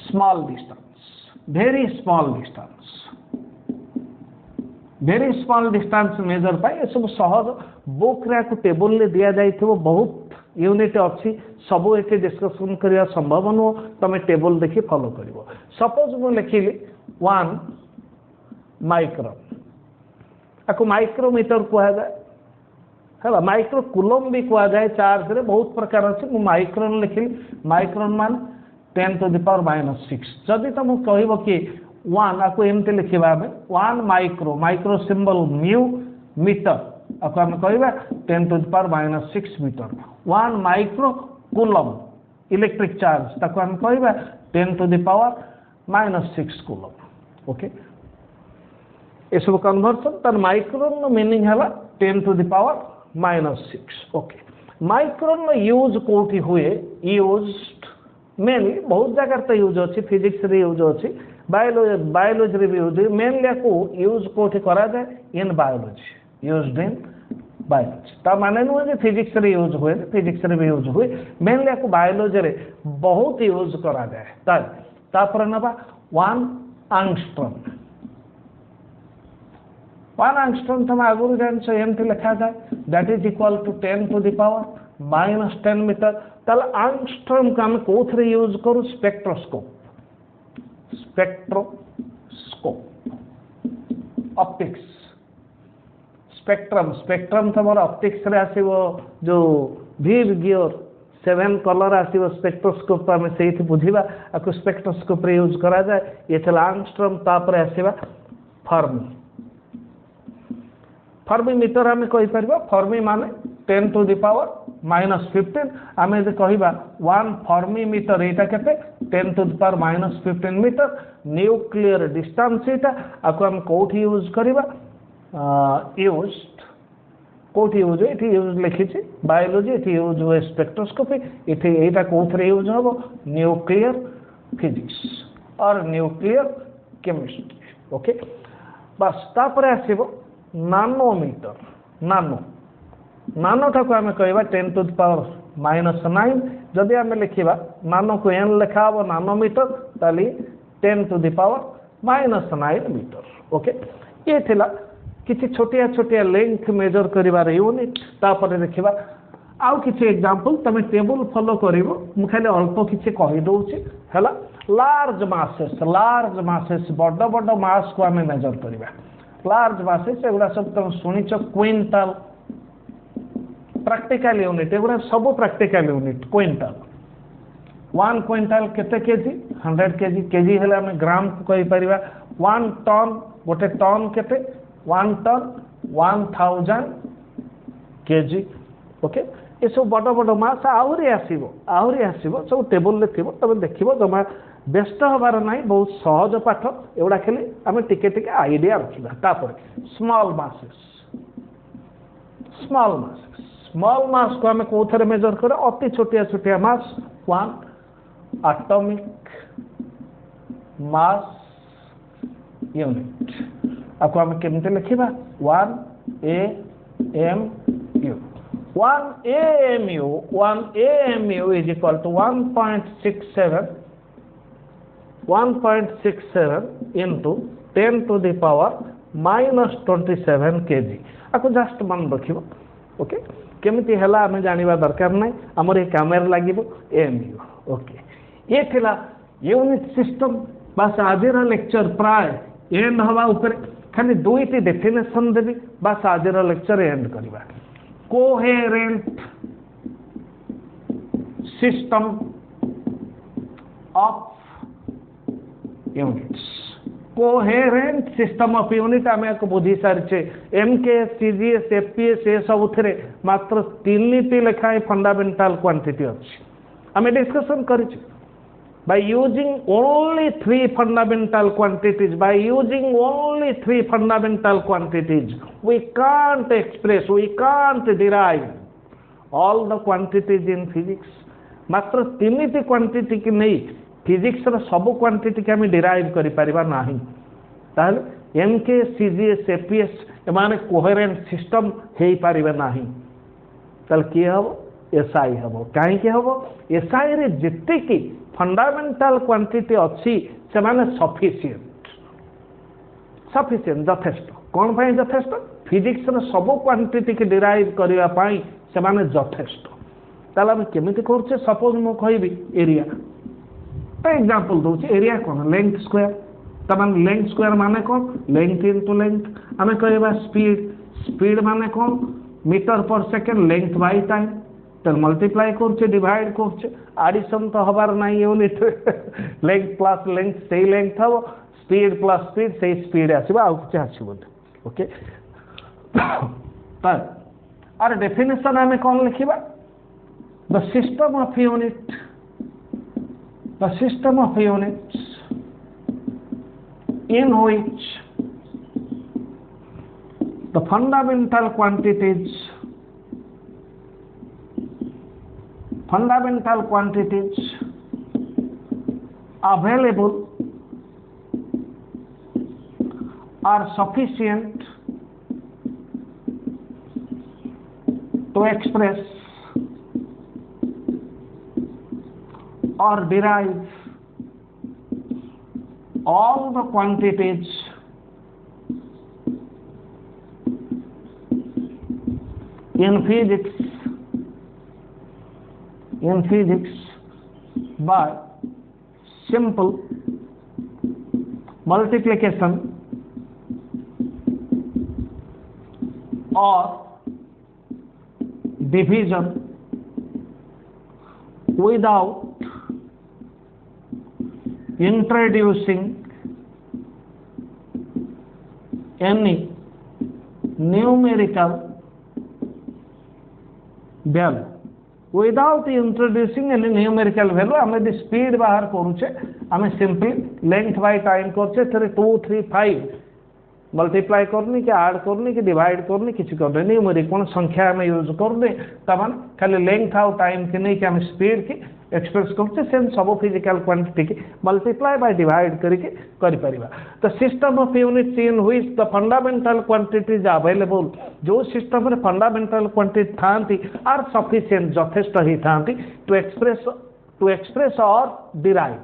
small distance very small distance measure पाए सब सहज बुक रे को टेबल ले दिया जाई थो बहुत यूनिट अच्छी सब एक डिस्कशन करवा संभव नुह तुम टेबल देखी फॉलो करिवो सपोज मु लिखिली 1 माइक्रोन आपको माइक्रोमीटर कहा जाए है माइक्रो कूलम भी कहा जाए चार्ज रे बहुत प्रकार अच्छे मु माइक्रोन लिखिली माइक्रोन मान 10 to the power -6 जदि तुम कह कि 1 आपको एमती लिखा 1 माइक्रो सिंबल म्यू मीटर आपको आम कह 10 to the power -6 metre 1 micro coulomb electric charge ताको आम कह 10 to the power -6 coulomb okay ये सब कन्वर्सन तार माइक्रोन मीनिंग है 10 to the power -6 okay micron use कौटी हुए यूज्ड मेनली बहुत जगह तो यूज अच्छी फिजिक्स रे यूज अच्छी बायोलॉजी रे भी यूज मेनली को यूज कौटी करा जाए in biology used in biology ता माने नुह जे फिजिक्स रे यूज हुए फिजिक्स रे भी यूज हुए मेनली को बायोलॉजी रे बहुत यूज करा जाए तापर नबा 1 एंगस्ट्रॉम तुम आगुरी जान एमती लिखा जाए that is equal to 10 to the power -10 metre ताल एंगस्ट्रॉम को आम कौन यूज करूँ स्पेक्ट्रोस्कोप ऑप्टिक्स स्पेक्ट्रम तुम ऑप्टिक्स रे आसीबो जो वीव गियर 7 कलर आसीबो स्पेक्ट्रोस्कोप आम से बुझा आपको स्पेक्ट्रोस्कोप रे यूज करा जाए ये एंगस्ट्रॉम तापर आसीबा फर्मी मीटर आम कहीपर फर्मी माने 10 to the power -15 आम यदि कहवा 1 फर्मी मीटर यहाँ के 10 to the power -15 metre nuclear distance यहाँ आपको आम कौटी यूज करवा कौटी यूज ये यूज लिखी बायोलॉजी ये यूज हुए स्पेक्ट्रोस्कोपी यहाँ कौन यूज हम न्यूक्लियर फिजिक्स और न्यूक्लियर केमिस्ट्री ओके बस तापर आसब नानोमीटर नानो ठाक आम कह 10 to the power -9 जदि आम लिखा नानो को एन लिखा हम नानोमीटर ताली 10 to the power -9 metre okay ये थिला किसी छोटिया लेंथ मेजर करिवार यूनिट तापर देखा आउ किसी एग्जांपल तुम टेबल फॉलो करिवो मु खाली अल्प किसी कहि दउछि हला लार्ज मासेस बड़ मास को आम मेजर करिवा लार्ज मासेस एगुड़ा सब तुम शुणिच क्विंटाल प्रैक्टिकल यूनिट एगुड़ा सब प्रैक्टिकल यूनिट क्विंटाल 1 क्विंटाल केते केजी 100 केजी केजी हेले आम ग्राम को कहि परिबा 1 टन गोटे टन केते 1 टन 1000 केजी ओके ये सब बड़ बड़ मास आहरी आसो सब टेबुल थी तुम देख जमा व्यस्त हबार ना बहुत सहज पाठ एगुड़ा खाली आम टिके आइडिया रखा स्मॉल मास को आम कौ थे मेजर कर अति छोटिया छोटिया मास 1 एटॉमिक मास यूनिट आपको आम केमती लिखा 1 AMU 1 AMU is equal to 1.67 into 10 to the power minus 27 kg आपको जस्ट मन रख ओके केमिति हला हमें जानिबा दरकार नहीं हमर ये कैमरा लागिबो AMU ओके ये थिला यूनिट सिस्टम बस आजिर लेक्चर प्राय एंड हवा ऊपर खाली दुईटी डेफिनेशन देबी बस आजिर लेक्चर एंड करबा coherent system of units coherent system of unit आम को बुझी सारी MKS CGS FPS ये सब थे मात्र 3टी लेखाएं फंडामेंटल क्वांटिटी अच्छी आम डिस्कशन कर by using only 3 fundamental quantities we can't express we can't derive all the quantities in physics मात्र 3टी क्वांटिटी की नहीं फिजिक्स रो सब क्वांटिटी के हमें डिराइव करि परिबा नाही ताहले MKS CGS FPS एमाने कोहेरेंट सिस्टम हेई परिबा नाही ताल की हबो SI हबो काहे के हबो SI रे जिते की फंडामेंटल क्वांटिटी अच्छी से माने सफिशिएंट यथेष्ट कौन पाई यथेष्ट फिजिक्स रो सब क्वांटिटी की डिराइव करिवा पाई से माने यथेष्ट ताला हम केमिति करछे सपोज मो कहबी एरिया तो एग्जांपल दउछ एरिया कोन लेंथ स्क्वायर तमन लेंथ स्क्वायर माने कोन लेंथ इनटू लेंथ हमें कहबा स्पीड माने कोन metre per second length by time तो मल्टीप्लाई करछे डिवाइड करछे एडिशन तो हबार नाही यूनिट लेंथ प्लस लेंथ से लेंथ हबो स्पीड प्लस स्पीड से स्पीड आसीबा आ कुछ आसीबो ओके पर आर डेफिनेशन हमें कौन लिखिबा the system of units in which the fundamental quantities available are sufficient to express or derive all the quantities in physics by simple multiplication or division without introducing any numerical value without introducing any numerical value हमें दी स्पीड बाहर करूचे हमें सिंपली लेंथ बाय टाइम करछे 2 3 5 मल्टीप्लाई करनी कि ऐड करनी कि डिवाइड करनी किसी करने न्यूमेरिक कोन संख्या में यूज कर दे तमन खाली लेंथ आउ टाइम के नहीं कि हम स्पीड की एक्सप्रेस करते सेम सब फिजिकल क्वांटिटी की मल्टीप्लाई बाय डिवाइड करके करि परिबा the system of units in which the fundamental quantities available जो सिस्टम रे फंडामेंटल क्वांटिटी थांती आर सफिशिएंट जथेष्ट ही थांती टू एक्सप्रेस और डिराइव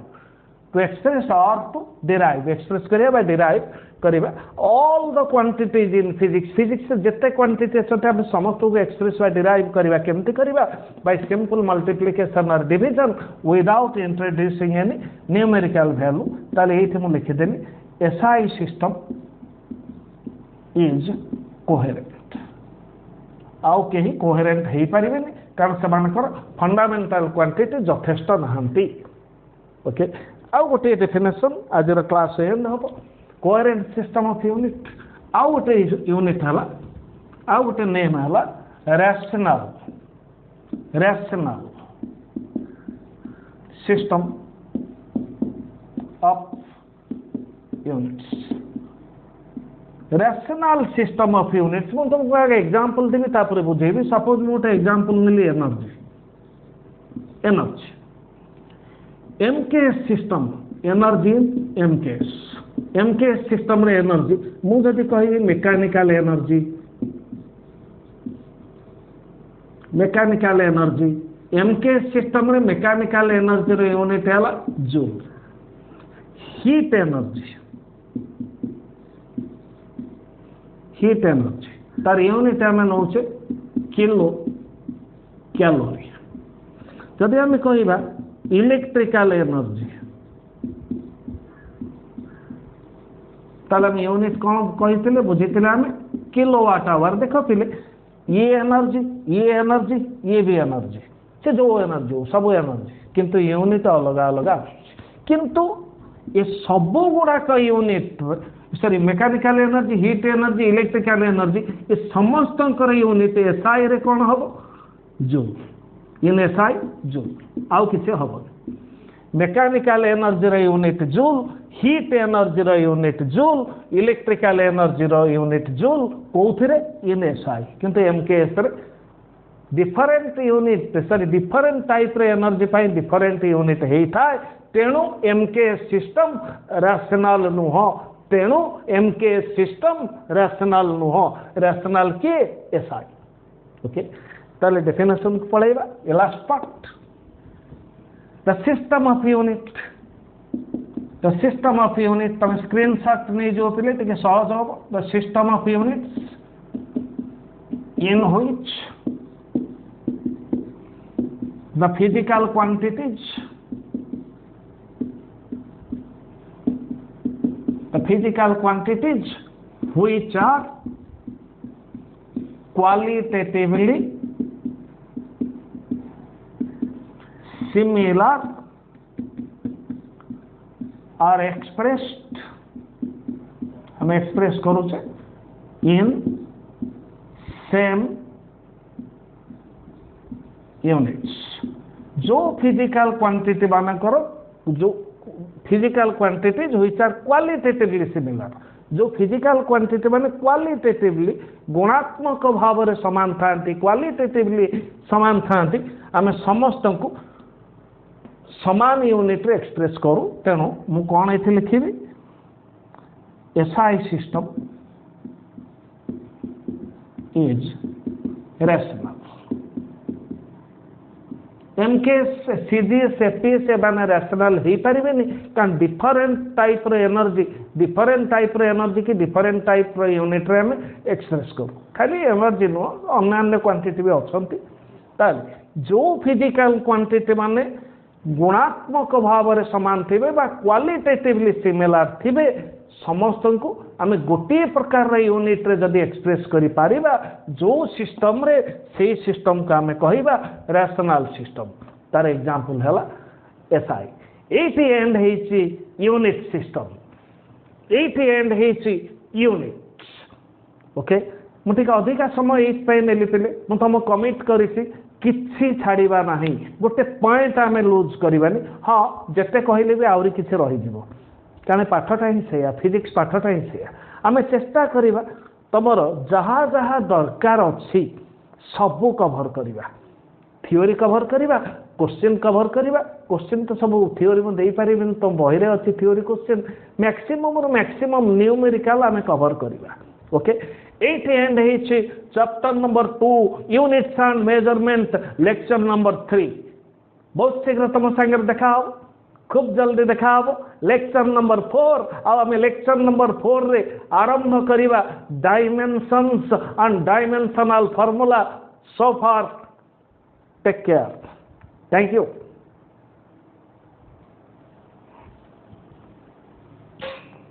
एक्सप्रेस करिया बाय डिराइव करिबा all the quantities in physics से जिते क्वांटिटी अछि हम समस्त को एक्सप्रेस बाय डिराइव करिबा केमति करिबा बाय सिंपल मल्टीप्लिकेशन और division without introducing any numerical value ताले एथि मु लिखि देनी एसआई सिस्टम इज कोहेरेंट आउ केही कोहेरेंट हेई परिबेनी कारण समानकर फंडामेंटल क्वांटिटी यथेष्ट नहंती ओके आउ गोटे डेफिनेशन आज क्लास एंड हम कोहेरेंट सिस्टम ऑफ यूनिट आउ गोटे यूनिट है आउ गोटे नेम है rational system of units rational system of units मुझे तुमको आगे एग्जांपल देवी तापर बुझेबी सपोज मु गोटे एग्जांपल मिली energy MKS system energy MKS system रे एनर्जी मु जदि कहि मेकानिकल एनर्जी एमकेएस सिस्टम रे मेकानिकल एनर्जी रे यूनिट है जूल हीट एनर्जी तार यूनिट आम नौचे किलो कैलोरी जदि आम कहवा इलेक्ट्रिकल एनर्जी ताले हम यूनिट कौन कही बुझी आम किलोवाट आवर देखते ये एनर्जी ये भी एनर्जी से जो एनर्जी हो सब एनर्जी किंतु यूनिट अलग अलग किंतु ये सब गुड़ाक unit sorry mechanical energy heat energy electrical energy ये समस्त यूनिट एसआई रे कौन हम जूल इन एसआई जूल आउ किसी हम मेकानिकल एनर्जी रे यूनिट जूल हीट एनर्जी रो यूनिट जूल इलेक्ट्रिकल एनर्जी रो यूनिट जूल कोथिरे इन एसआई किंतु एमकेएस रे different unit sorry different type रे एनर्जी पाई डिफरेंट यूनिट हेई थाए तेणु एमकेएस सिस्टम रैशनल नुह तेणु एमकेएस सिस्टम रैशनल नुह रैशनल के एसआई ओके ताले डेफिनेशन को पढ़ेगा last part the system of unit तुम स्क्रीनशॉट नहीं जो पिले टिके सहज हम the system of units in which the physical quantities which are qualitatively similar are expressed हम एक्सप्रेस करूचे इन सेम यूनिट्स जो फिजिकल क्वांटिटी मान करो जो physical quantities which are qualitatively similar जो फिजिकल क्वांटिटी माने क्वालिटेटिवली गुणात्मक भाव रे समान थांती क्वालिटेटिवली समान थांती आमे समस्त को समान यूनिट रे एक्सप्रेस करू तेणु मु कौन एथि लिखिबी SI system is rational MKS CGS FPS एबाने रैशनल हो पारिबेनी कारण डिफरेंट टाइप रे एनर्जी की डिफरेंट टाइप रे यूनिट रे हमें एक्सप्रेस करू खाली एनर्जी नो अन्य क्वांटिटी भी अछंती ताल जो फिजिकल क्वांटिटी माने गुणात्मक भाव रे समान थिबे बा क्वालिटेटिवली सिमिलर थिबे समस्त को आम गोटे प्रकार रे यूनिट रे जदि एक्सप्रेस करि पारिबा जो सिस्टम रे से सिस्टम को आम कहबा रैशनल सिस्टम तार एग्जांपल हला एसआई एटी एंड हेची यूनिट सिस्टम एटी एंड हेची यूनिट्स ओके मुझे अधिका समय ये नेली पिले मु तुम कमिट करिसी किसी छाड़िबा नाही गोटे पॉइंट आम लूज करबानी हाँ जिते कहले भी आउरी किसी रही जीवो कारण पाठटा ही से फिजिक्स पाठटा ही से आम चेष्टा करवा तुमर जहाँ जहाँ दरकार अच्छी सबू कभर करवा थियोरी कभर करवा क्वेश्चन कभर करवा क्वेश्चन तो सब थियोरी में दे पारि तुम बही रे अच्छी थियोरी क्वेश्चन मैक्सिमम न्यूमेरिकल आम कभर करवा ओके एट एंड है chapter number 2 units and measurement lecture number 3 बहुत शीघ्र तुम संगे देखा खूब जल्दी देखा लेक्चर नंबर 4 आम लेक्चर नंबर 4 रे आरंभ करिबा dimensions and dimensional formula so far take care thank you.